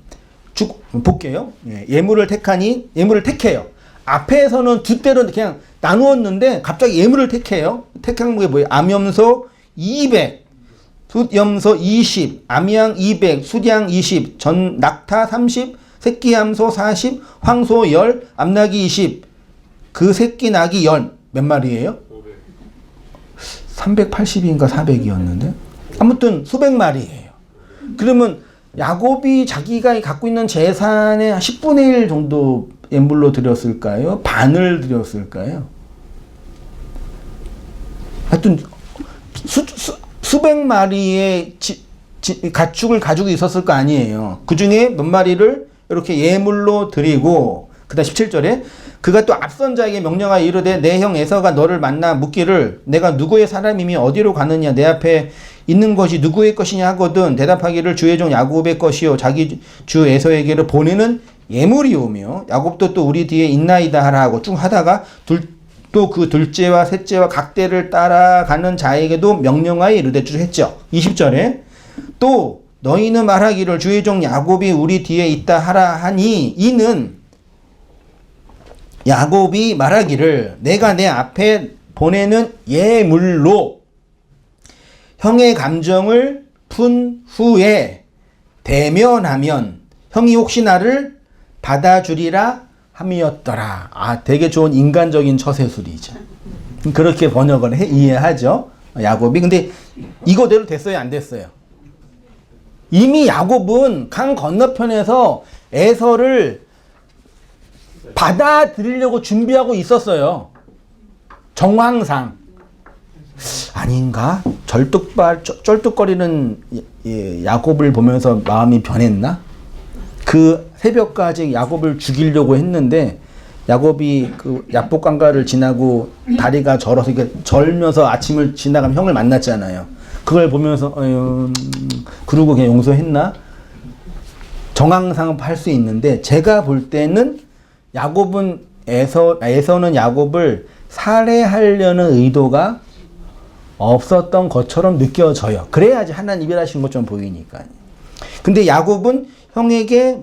쭉 볼게요. 예물을 택하니, 예물을 택해요. 앞에서는 두 때로 그냥 나누었는데 갑자기 예물을 택해요. 택한 게 뭐예요? 암염소 200, 숫염소 20, 암양 200, 수량 20, 전 낙타 30, 새끼 암소 40, 황소 10, 암낙이 20. 그 새끼 낙이 10. 몇 마리예요? 380인가 400이었는데 아무튼 수백 마리예요. 그러면 야곱이 자기가 갖고 있는 재산의 10분의 1 정도 예물로 드렸을까요? 반을 드렸을까요? 하여튼 수백 마리의 가축을 가지고 있었을 거 아니에요. 그 중에 몇 마리를 이렇게 예물로 드리고, 그 다음 17절에 그가 또 앞선 자에게 명령하여 이르되 내 형 에서가 너를 만나 묻기를 내가 누구의 사람이며 어디로 가느냐, 내 앞에 있는 것이 누구의 것이냐 하거든 대답하기를 주의 종 야곱의 것이요 자기 주 에서에게로 보내는 예물이오며 야곱도 또 우리 뒤에 있나이다 하라 하고 쭉 하다가 또 그 둘째와 셋째와 각대를 따라가는 자에게도 명령하여 이르되 쭉 했죠. 20절에 또 너희는 말하기를 주의 종 야곱이 우리 뒤에 있다 하라 하니, 이는 야곱이 말하기를 내가 내 앞에 보내는 예물로 형의 감정을 푼 후에 대면하면 형이 혹시 나를 받아주리라 함이었더라. 아, 되게 좋은 인간적인 처세술이죠. 그렇게 번역을 이해하죠. 야곱이. 근데 이거대로 됐어요, 안 됐어요? 이미 야곱은 강 건너편에서 에서를 받아들이려고 준비하고 있었어요. 정황상. 아닌가? 쩔뚝거리는 야곱을 보면서 마음이 변했나? 그 새벽까지 야곱을 죽이려고 했는데 야곱이 그 야복강가를 지나고 다리가 절어서 이렇게 절면서 아침을 지나가면 형을 만났잖아요. 그걸 보면서 그러고 그냥 용서했나? 정황상 할 수 있는데 제가 볼 때는 야곱은 에서는 야곱을 살해하려는 의도가 없었던 것처럼 느껴져요. 그래야지 하나님 일하시는 것처럼 보이니까요. 근데 야곱은 형에게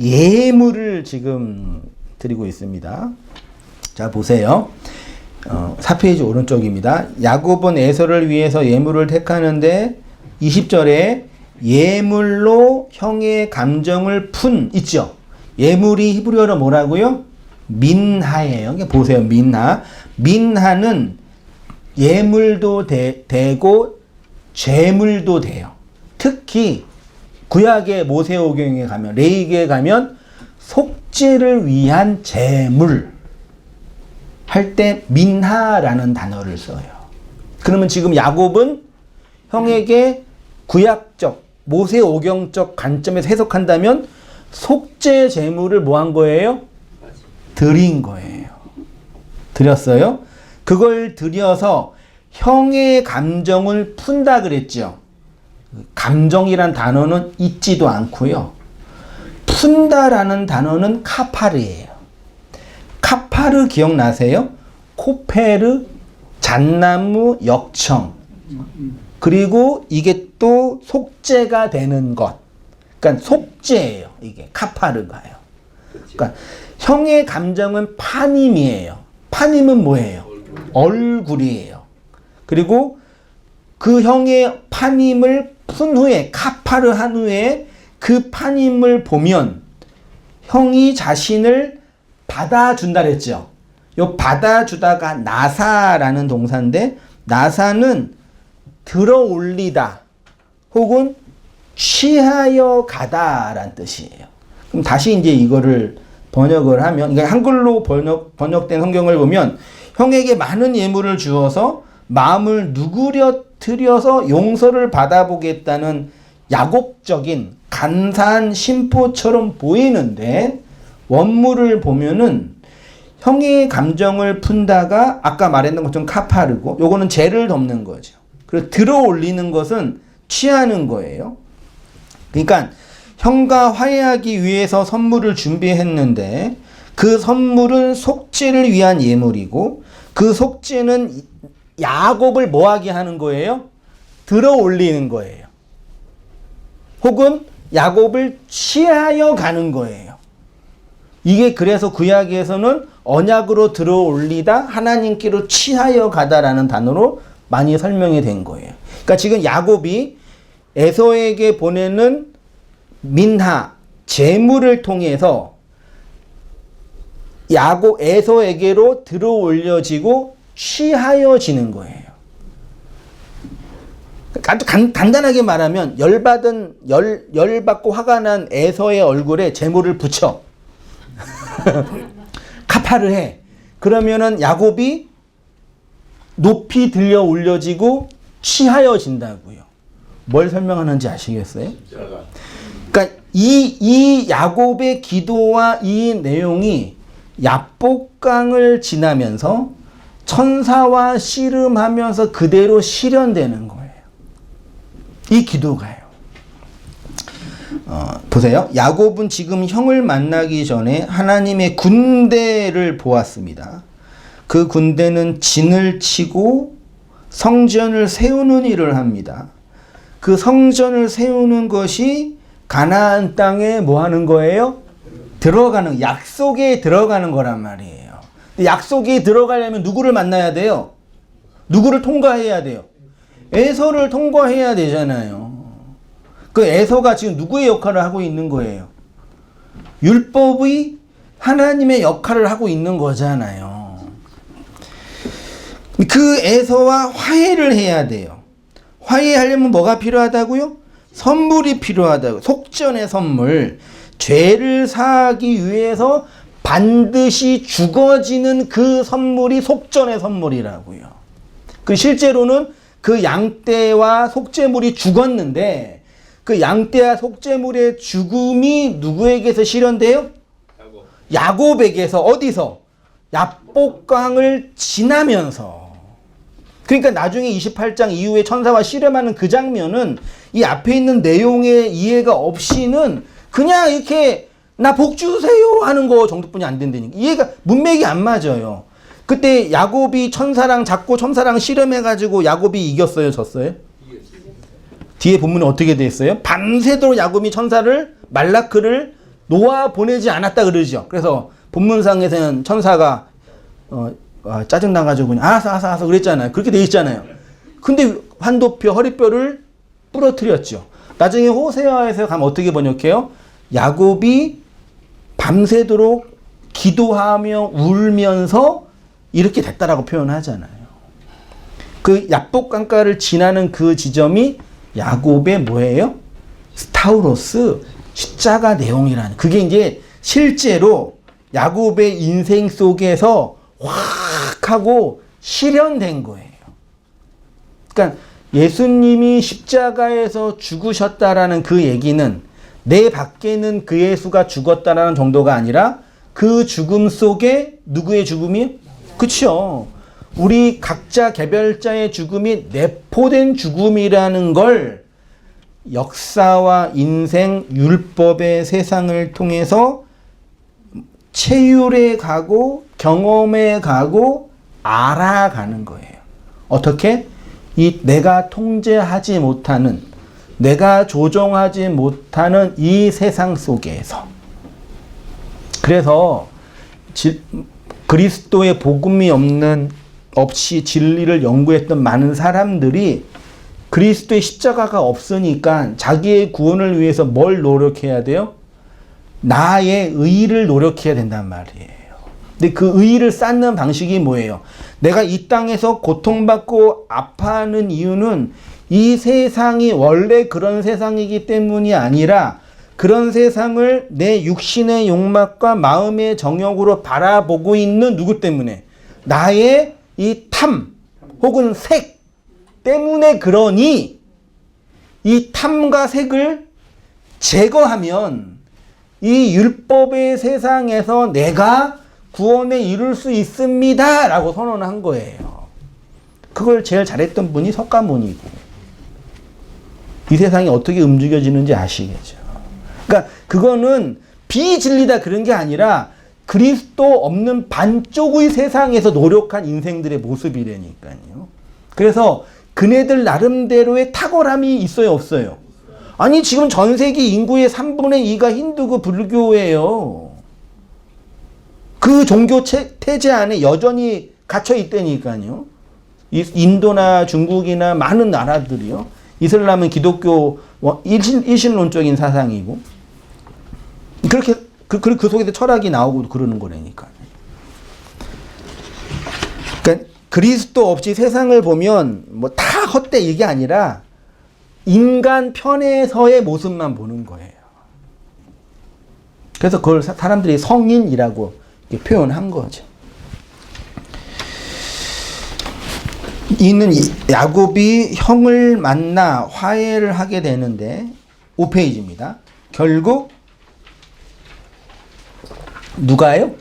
예물을 지금 드리고 있습니다. 자, 보세요. 4페이지 오른쪽입니다. 야곱은 에서를 위해서 예물을 택하는데 20절에 예물로 형의 감정을 푼 있죠. 예물이 히브리어로 뭐라고요? 민하예요. 보세요. 민하. 민하는 예물도 되고 죄물도 돼요. 특히 구약의 모세오경에 가면, 레위기에 가면 속죄를 위한 제물 할 때 민하라는 단어를 써요. 그러면 지금 야곱은 형에게 구약적, 모세오경적 관점에서 해석한다면 속죄 제물을 뭐 한 거예요? 드린 거예요. 드렸어요. 그걸 들여서 형의 감정을 푼다 그랬죠. 감정이란 단어는 있지도 않고요. 푼다라는 단어는 카파르예요. 카파르 기억나세요? 코페르, 잣나무, 역청. 그리고 이게 또 속죄가 되는 것. 그러니까 속죄예요. 이게 카파르가요. 그러니까 형의 감정은 파님이에요. 파님은 뭐예요? 얼굴이에요. 그리고 그 형의 파님을 푼 후에 카파르 한 후에 그 파님을 보면 형이 자신을 받아준다 그랬죠. 요 받아주다가 나사라는 동사인데 나사는 들어 올리다 혹은 취하여 가다라는 뜻이에요. 그럼 다시 이제 이거를 번역을 하면, 그러니까 한글로 번역된 성경을 보면 형에게 많은 예물을 주어서 마음을 누그러뜨려서 용서를 받아보겠다는 야곱적인 간사한 심포처럼 보이는데 원문을 보면은 형의 감정을 푼다가 아까 말했던 것처럼 카파르고 요거는 죄를 덮는 거죠. 그리고 들어 올리는 것은 취하는 거예요. 그러니까 형과 화해하기 위해서 선물을 준비했는데 그 선물은 속죄를 위한 예물이고 그 속죄는 야곱을 뭐하게 하는 거예요? 들어 올리는 거예요. 혹은 야곱을 취하여 가는 거예요. 이게 그래서 구약에서는 언약으로 들어 올리다 하나님께로 취하여 가다라는 단어로 많이 설명이 된 거예요. 그러니까 지금 야곱이 에서에게 보내는 민하, 재물을 통해서 에서에게로 들어 올려지고 취하여지는 거예요. 아주 간단하게 말하면 열받고 화가 난 에서의 얼굴에 재물을 붙여 카파를 해. 그러면은 야곱이 높이 들려 올려지고 취하여진다고요. 뭘 설명하는지 아시겠어요? 그러니까 이 야곱의 기도와 이 내용이 야복강을 지나면서 천사와 씨름하면서 그대로 실현되는 거예요. 이 기도가요. 보세요. 야곱은 지금 형을 만나기 전에 하나님의 군대를 보았습니다. 그 군대는 진을 치고 성전을 세우는 일을 합니다. 그 성전을 세우는 것이 가나안 땅에 뭐 하는 거예요? 들어가는, 약속에 들어가는 거란 말이에요. 약속에 들어가려면 누구를 만나야 돼요? 누구를 통과해야 돼요? 에서를 통과해야 되잖아요. 그 에서가 지금 누구의 역할을 하고 있는 거예요? 율법이 하나님의 역할을 하고 있는 거잖아요. 그 에서와 화해를 해야 돼요. 화해하려면 뭐가 필요하다고요? 선물이 필요하다고. 속전의 선물. 죄를 사하기 위해서 반드시 죽어지는 그 선물이 속전의 선물이라고요. 그 실제로는 그 양떼와 속죄물이 죽었는데 그 양떼와 속죄물의 죽음이 누구에게서 실현돼요? 야곱에게서. 어디서? 야복강을 지나면서. 그러니까 나중에 28장 이후에 천사와 씨름하는 그 장면은 이 앞에 있는 내용의 이해가 없이는 그냥 이렇게 나 복 주세요 하는 거 정도뿐이 안 된다니까. 이해가, 문맥이 안 맞아요. 그때 야곱이 천사랑 잡고 천사랑 씨름해가지고 야곱이 이겼어요? 졌어요? 뒤에 본문에 어떻게 돼 있어요? 밤새도록 야곱이 천사를, 말라크를 놓아 보내지 않았다 그러죠. 그래서 본문상에서는 천사가 짜증나가지고 그냥 알았어 그랬잖아요. 그렇게 돼 있잖아요. 근데 환도뼈, 허리뼈를 부러뜨렸죠. 나중에 호세아에서 가면 어떻게 번역해요? 야곱이 밤새도록 기도하며 울면서 이렇게 됐다라고 표현하잖아요. 그 야복강가를 지나는 그 지점이 야곱의 뭐예요? 스타우로스, 십자가 내용이라는, 그게 이제 실제로 야곱의 인생 속에서 확 하고 실현된 거예요. 그러니까 예수님이 십자가에서 죽으셨다라는 그 얘기는 내 밖에는 그 예수가 죽었다라는 정도가 아니라 그 죽음 속에 누구의 죽음이? 그쵸. 우리 각자 개별자의 죽음이 내포된 죽음이라는 걸 역사와 인생, 율법의 세상을 통해서 체휼해 가고 경험해 가고 알아가는 거예요. 어떻게? 이 내가 통제하지 못하는, 내가 조종하지 못하는 이 세상 속에서. 그래서 그리스도의 복음이 없이 진리를 연구했던 많은 사람들이 그리스도의 십자가가 없으니까 자기의 구원을 위해서 뭘 노력해야 돼요? 나의 의를 노력해야 된단 말이에요. 근데 그 의를 쌓는 방식이 뭐예요? 내가 이 땅에서 고통받고 아파하는 이유는 이 세상이 원래 그런 세상이기 때문이 아니라 그런 세상을 내 육신의 욕망과 마음의 정욕으로 바라보고 있는 누구 때문에? 나의 이 탐 혹은 색 때문에. 그러니 이 탐과 색을 제거하면 이 율법의 세상에서 내가 구원에 이룰 수 있습니다 라고 선언한 거예요. 그걸 제일 잘했던 분이 석가모니고, 이 세상이 어떻게 움직여지는지 아시겠죠. 그러니까 그거는 비진리다 그런 게 아니라 그리스도 없는 반쪽의 세상에서 노력한 인생들의 모습이라니까요. 그래서 그네들 나름대로의 탁월함이 있어요, 없어요? 아니, 지금 전 세계 인구의 3분의 2가 힌두고 불교예요. 그 종교 태제 안에 여전히 갇혀 있다니까요. 인도나 중국이나 많은 나라들이요. 이슬람은 기독교 일신론적인 사상이고, 그렇게 그 속에서 철학이 나오고 그러는 거라니까요. 그러니까 그리스도 없이 세상을 보면 뭐 다 헛돼 이게 아니라 인간 편에서의 모습만 보는 거예요. 그래서 그걸 사람들이 성인이라고 표현한 거죠. 이는 야곱이 형을 만나 화해를 하게 되는데 5페이지입니다. 결국 누가요?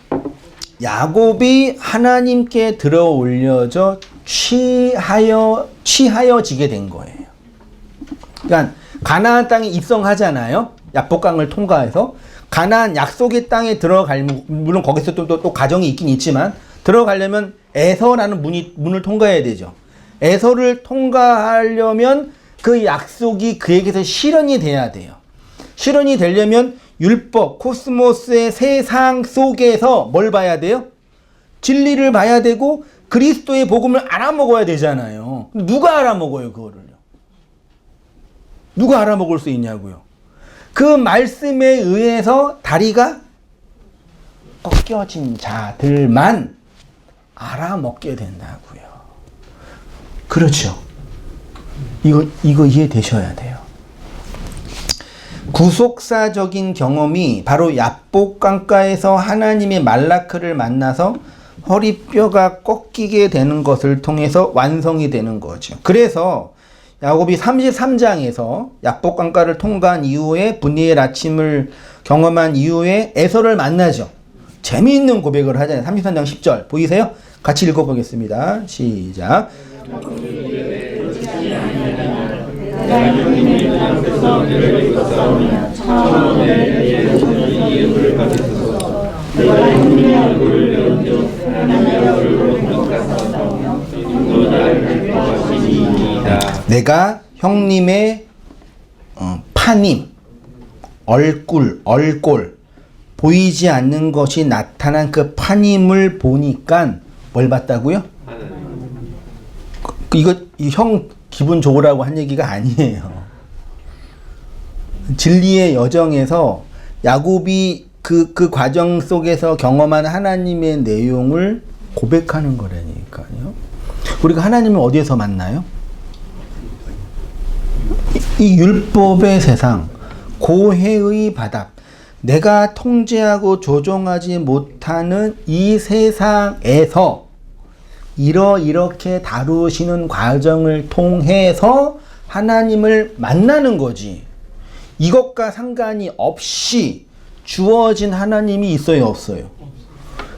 야곱이 하나님께 들어 올려져 취하여지게 된 거예요. 그러니까 가나안 땅에 입성하잖아요. 야복강을 통과해서 가나안 약속의 땅에 물론 거기서 또 과정이 있긴 있지만 들어가려면 에서라는 문을 통과해야 되죠. 에서를 통과하려면 그 약속이 그에게서 실현이 돼야 돼요. 실현이 되려면 율법, 코스모스의 세상 속에서 뭘 봐야 돼요? 진리를 봐야 되고 그리스도의 복음을 알아먹어야 되잖아요. 누가 알아먹어요, 그거를요? 누가 알아먹을 수 있냐고요? 그 말씀에 의해서 다리가 꺾여진 자들만 알아먹게 된다고요. 그렇죠. 이거 이해되셔야 돼요. 구속사적인 경험이 바로 야복강가에서 하나님의 말라크를 만나서 허리뼈가 꺾이게 되는 것을 통해서 완성이 되는 거죠. 그래서 야곱이 33장에서 야복강가를 통과한 이후에 분이엘 아침을 경험한 이후에 에서를 만나죠. 재미있는 고백을 하잖아요. 33장 10절 보이세요? 같이 읽어보겠습니다. 시작. 내가 형님의 파님, 얼꼴 보이지 않는 것이 나타난 그 파님을 보니까 뭘 봤다고요? 이거 형 기분 좋으라고 한 얘기가 아니에요. 진리의 여정에서 야곱이 그 과정 속에서 경험한 하나님의 내용을 고백하는 거라니까요. 우리가 하나님을 어디에서 만나요? 이 율법의 세상, 고해의 바닥, 내가 통제하고 조종하지 못하는 이 세상에서 이렇게 다루시는 과정을 통해서 하나님을 만나는 거지. 이것과 상관이 없이 주어진 하나님이 있어요, 없어요?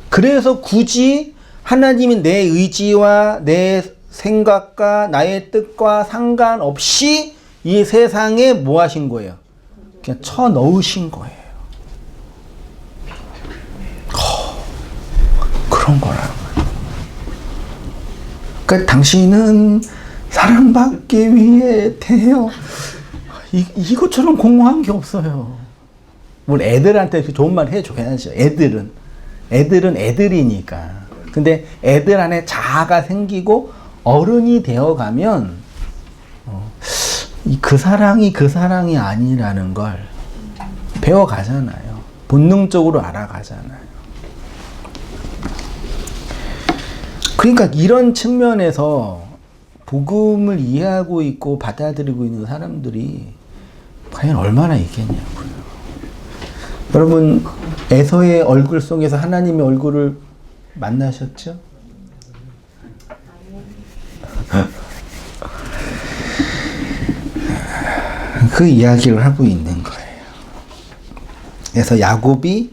그래서 굳이 하나님이 내 의지와 내 생각과 나의 뜻과 상관없이 이 세상에 뭐 하신 거예요? 그냥 쳐 넣으신 거예요. 그런 거라고요. 그러니까 당신은 사랑받기 위해 태어. 이것처럼 공허한 게 없어요. 뭘 애들한테 좋은 말 해줘야죠. 애들은 애들이니까. 근데 애들 안에 자아가 생기고 어른이 되어가면 그 사랑이 그 사랑이 아니라는 걸 배워가잖아요. 본능적으로 알아가잖아요. 그러니까 이런 측면에서 복음을 이해하고 있고 받아들이고 있는 사람들이 과연 얼마나 있겠냐고요. 여러분, 에서의 얼굴 속에서 하나님의 얼굴을 만나셨죠? 그 이야기를 하고 있는 거예요. 그래서 야곱이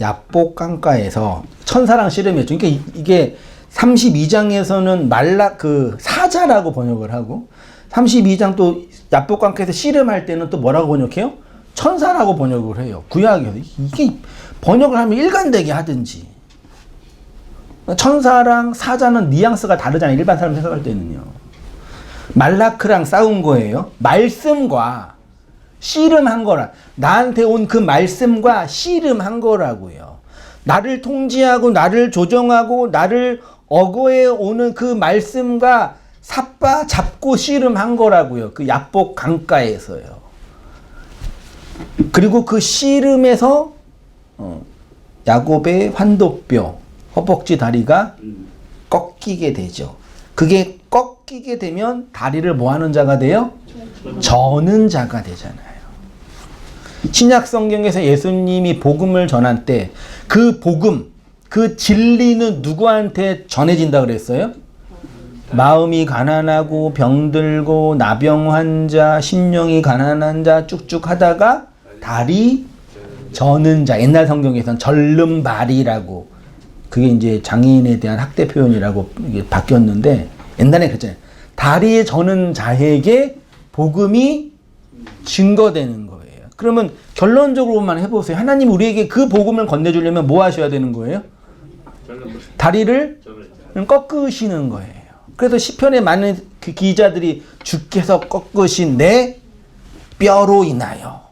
야복 강가에서 천사랑 씨름했죠. 그러니까 이게 32장에서는 사자라고 번역을 하고 32장 또 야복 강가에서 씨름할 때는 또 뭐라고 번역해요? 천사라고 번역을 해요. 구약에서. 이게 번역을 하면 일관되게 하든지. 천사랑 사자는 뉘앙스가 다르잖아요. 일반 사람 생각할 때는요. 말라크랑 싸운 거예요. 말씀과 씨름한 거라. 나한테 온 그 말씀과 씨름한 거라고요. 나를 통제하고 나를 조정하고 나를 억어해 오는 그 말씀과 삿바 잡고 씨름한 거라고요. 그 야복 강가에서요. 그리고 그 씨름에서 야곱의 환도뼈, 허벅지 다리가 꺾이게 되죠. 그게 꺾이게 되면 다리를 뭐 하는 자가 돼요? 저는 자가 되잖아요. 신약 성경에서 예수님이 복음을 전할 때 그 복음, 그 진리는 누구한테 전해진다 그랬어요? 마음이 가난하고 병들고 나병 환자, 심령이 가난한 자 쭉쭉 하다가 다리 저는 자. 옛날 성경에서는 절름발이라고, 그게 이제 장애인에 대한 학대 표현이라고 이게 바뀌었는데 옛날에 그랬잖아요. 다리에 저는 자에게 복음이 증거되는 거예요. 그러면 결론적으로만 해보세요. 하나님 우리에게 그 복음을 건네주려면 뭐 하셔야 되는 거예요? 다리를 꺾으시는 거예요. 그래서 시편에 많은 그 기자들이 주께서 꺾으신 내 뼈로 인하여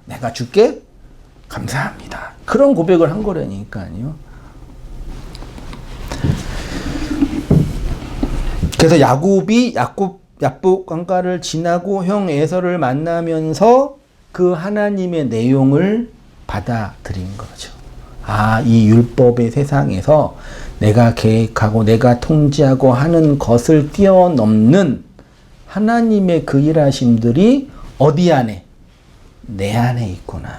내가 주께 감사합니다. 그런 고백을 한 거라니까요. 그래서 야곱이 야복 강가를 지나고 형 에서를 만나면서 그 하나님의 내용을 받아들인 거죠. 아, 이 율법의 세상에서 내가 계획하고 내가 통제하고 하는 것을 뛰어넘는 하나님의 그 일하심들이 어디 안에? 내 안에 있구나.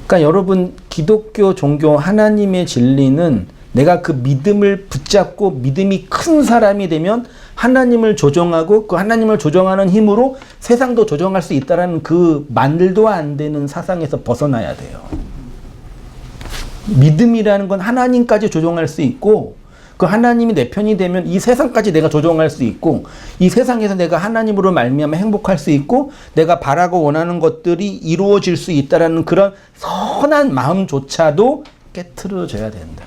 그러니까 여러분, 기독교 종교 하나님의 진리는 내가 그 믿음을 붙잡고 믿음이 큰 사람이 되면 하나님을 조정하고 그 하나님을 조정하는 힘으로 세상도 조정할 수 있다는 그 말도 안 되는 사상에서 벗어나야 돼요. 믿음이라는 건 하나님까지 조정할 수 있고 그 하나님이 내 편이 되면 이 세상까지 내가 조정할 수 있고 이 세상에서 내가 하나님으로 말미암아 행복할 수 있고 내가 바라고 원하는 것들이 이루어질 수 있다는 그런 선한 마음조차도 깨트려져야 된다.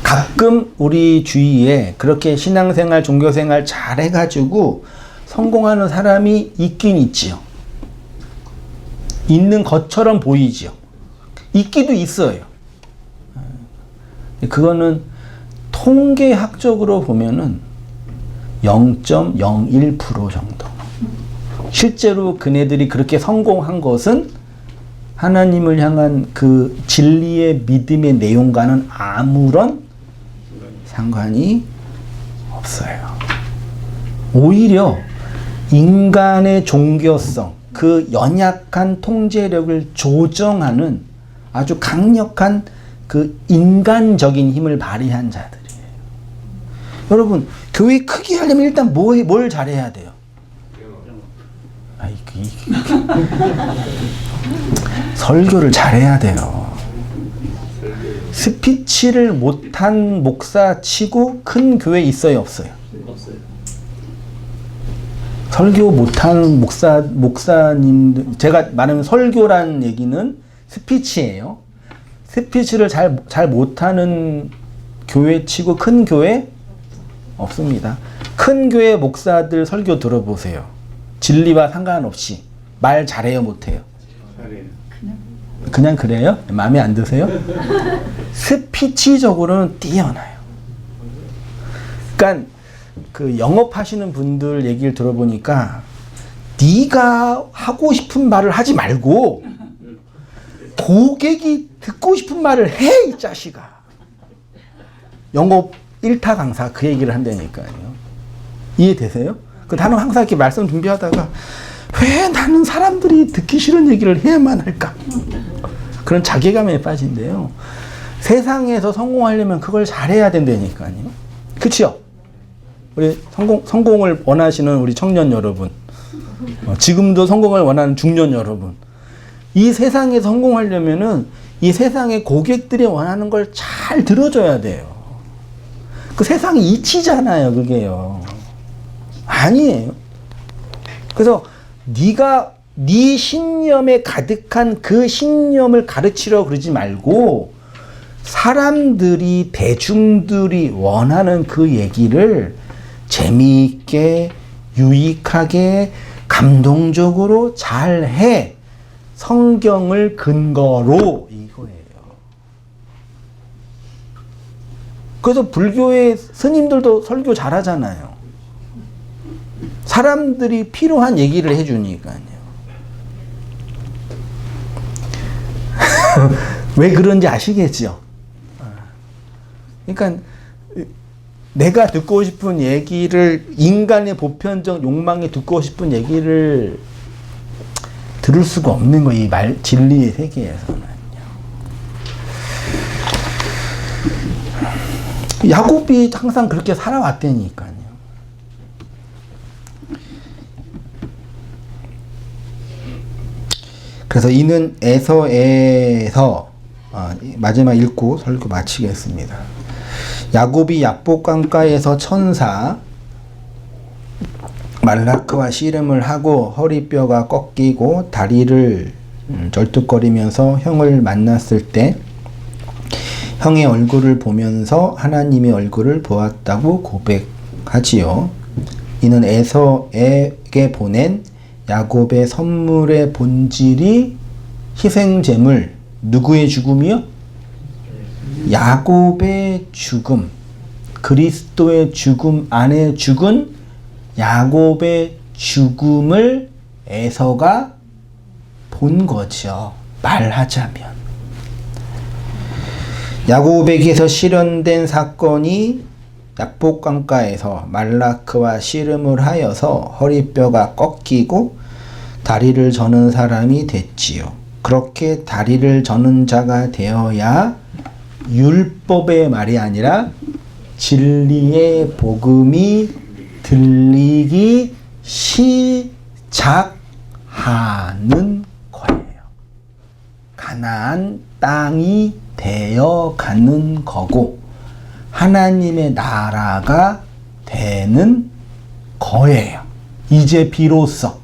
가끔 우리 주위에 그렇게 신앙생활, 종교생활 잘 해가지고 성공하는 사람이 있긴 있지요. 있는 것처럼 보이지요. 있기도 있어요. 그거는 통계학적으로 보면은 0.01% 정도. 실제로 그네들이 그렇게 성공한 것은 하나님을 향한 그 진리의 믿음의 내용과는 아무런 상관이 없어요. 오히려 인간의 종교성, 그 연약한 통제력을 조정하는 아주 강력한 그 인간적인 힘을 발휘한 자들이에요. 여러분, 교회 크게 하려면 일단 뭘 잘해야 돼요? 설교를 잘해야 돼요. 스피치를 못한 목사 치고 큰 교회 있어요, 없어요? 없어요. 설교 못하는 목사님들, 제가 말하는 설교란 얘기는 스피치예요. 스피치를 잘 못하는 교회 치고 큰 교회 없습니다. 큰 교회 목사들 설교 들어보세요. 진리와 상관없이 말 잘해요, 못해요? 잘해요. 그냥 그래요? 마음에 안 드세요? 스피치적으로는 뛰어나요. 그러니까 그 영업하시는 분들 얘기를 들어보니까 네가 하고 싶은 말을 하지 말고 고객이 듣고 싶은 말을 해, 이 자식아. 영업 1타 강사 그 얘기를 한다니까요. 이해되세요? 나는 항상 이렇게 말씀 준비하다가 왜 나는 사람들이 듣기 싫은 얘기를 해야만 할까? 그런 자괴감에 빠진대요. 세상에서 성공하려면 그걸 잘해야 된다니까요. 그치요? 우리 성공을 원하시는 우리 청년 여러분, 지금도 성공을 원하는 중년 여러분, 이 세상에 성공하려면은 이 세상의 고객들이 원하는 걸 잘 들어줘야 돼요. 그 세상이 이치잖아요, 그게요. 아니에요. 그래서 네가 네 신념에 가득한 그 신념을 가르치려고 그러지 말고 사람들이, 대중들이 원하는 그 얘기를 재미있게, 유익하게, 감동적으로 잘해. 성경을 근거로, 이거예요. 그래서 불교의 스님들도 설교 잘하잖아요. 사람들이 필요한 얘기를 해주니까요. 왜 그런지 아시겠죠? 그러니까 내가 듣고 싶은 얘기를, 인간의 보편적 욕망에 듣고 싶은 얘기를 들을 수가 없는 거예요. 이 진리의 세계에서는요. 야곱이 항상 그렇게 살아왔다니까요. 그래서 이는 에서에서 마지막 읽고 설교 마치겠습니다. 야곱이 약복강가에서 천사 말라크와 씨름을 하고 허리뼈가 꺾이고 다리를 절뚝거리면서 형을 만났을 때 형의 얼굴을 보면서 하나님의 얼굴을 보았다고 고백하지요. 이는 에서에게 보낸 야곱의 선물의 본질이 희생제물, 누구의 죽음이요? 야곱의 죽음, 그리스도의 죽음 안에 죽은 야곱의 죽음을 에서가 본 거죠. 말하자면. 야곱에게서 실현된 사건이 약복강가에서 말라크와 씨름을 하여서 허리뼈가 꺾이고 다리를 저는 사람이 됐지요. 그렇게 다리를 저는 자가 되어야 율법의 말이 아니라 진리의 복음이 들리기 시작하는 거예요. 가나안 땅이 되어가는 거고 하나님의 나라가 되는 거예요. 이제 비로소.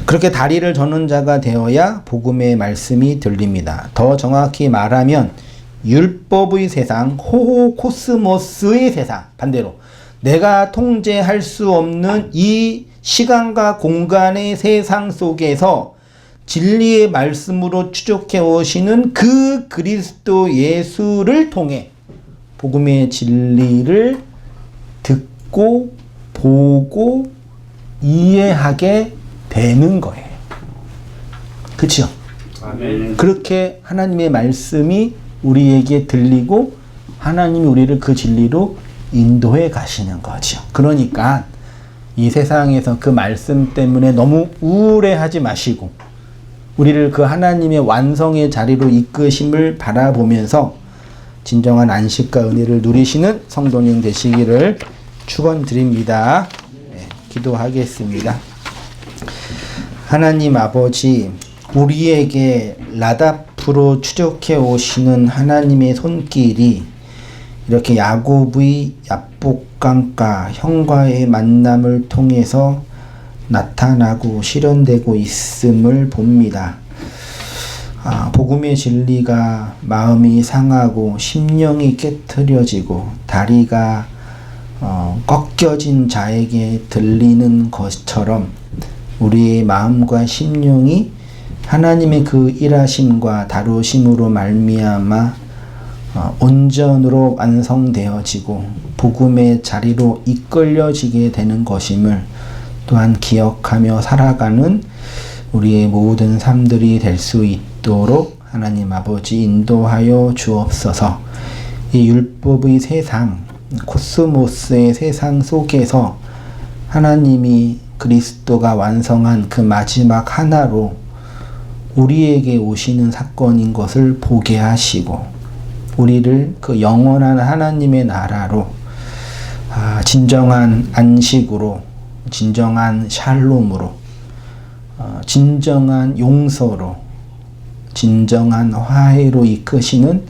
그렇게 다리를 저는 자가 되어야 복음의 말씀이 들립니다. 더 정확히 말하면 율법의 세상, 호호코스모스의 세상, 반대로 내가 통제할 수 없는 이 시간과 공간의 세상 속에서 진리의 말씀으로 추적해 오시는 그 그리스도 예수를 통해 복음의 진리를 듣고 보고 이해하게 되는 거예요. 그렇죠? 아멘. 그렇게 하나님의 말씀이 우리에게 들리고 하나님이 우리를 그 진리로 인도해 가시는 거죠. 그러니까 이 세상에서 그 말씀 때문에 너무 우울해하지 마시고 우리를 그 하나님의 완성의 자리로 이끄심을 바라보면서 진정한 안식과 은혜를 누리시는 성도님 되시기를 축원드립니다. 네, 기도하겠습니다. 하나님 아버지, 우리에게 라답으로 추적해 오시는 하나님의 손길이 이렇게 야곱의 야복강가 형과의 만남을 통해서 나타나고 실현되고 있음을 봅니다. 복음의 진리가 마음이 상하고 심령이 깨트려지고 다리가 꺾여진 자에게 들리는 것처럼 우리의 마음과 심령이 하나님의 그 일하심과 다루심으로 말미암아 온전으로 완성되어지고 복음의 자리로 이끌려지게 되는 것임을 또한 기억하며 살아가는 우리의 모든 삶들이 될 수 있도록 하나님 아버지 인도하여 주옵소서. 이 율법의 세상, 코스모스의 세상 속에서 하나님이 그리스도가 완성한 그 마지막 하나로 우리에게 오시는 사건인 것을 보게 하시고 우리를 그 영원한 하나님의 나라로 진정한 안식으로, 진정한 샬롬으로, 진정한 용서로, 진정한 화해로 이끄시는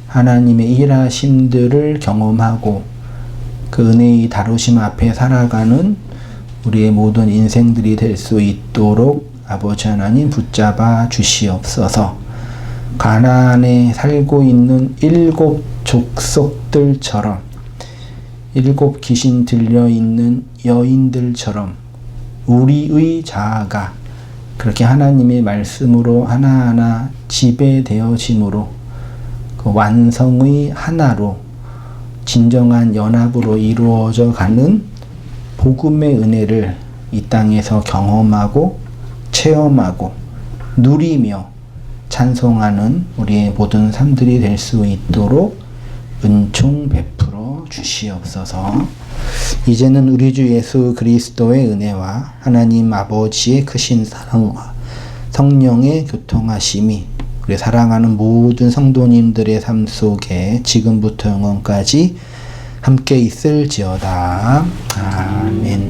하나님의 일하심들을 경험하고 그 은혜의 다루심 앞에 살아가는 우리의 모든 인생들이 될 수 있도록 아버지 하나님 붙잡아 주시옵소서. 가나안에 살고 있는 7 족속들처럼 7 귀신 들려있는 여인들처럼 우리의 자아가 그렇게 하나님의 말씀으로 하나하나 지배되어짐으로 그 완성의 하나로 진정한 연합으로 이루어져 가는 복음의 은혜를 이 땅에서 경험하고 체험하고 누리며 찬송하는 우리의 모든 삶들이 될 수 있도록 은총 베풀어 주시옵소서. 이제는 우리 주 예수 그리스도의 은혜와 하나님 아버지의 크신 사랑과 성령의 교통하심이 우리 사랑하는 모든 성도님들의 삶 속에 지금부터 영원까지 함께 있을지어다. 아멘.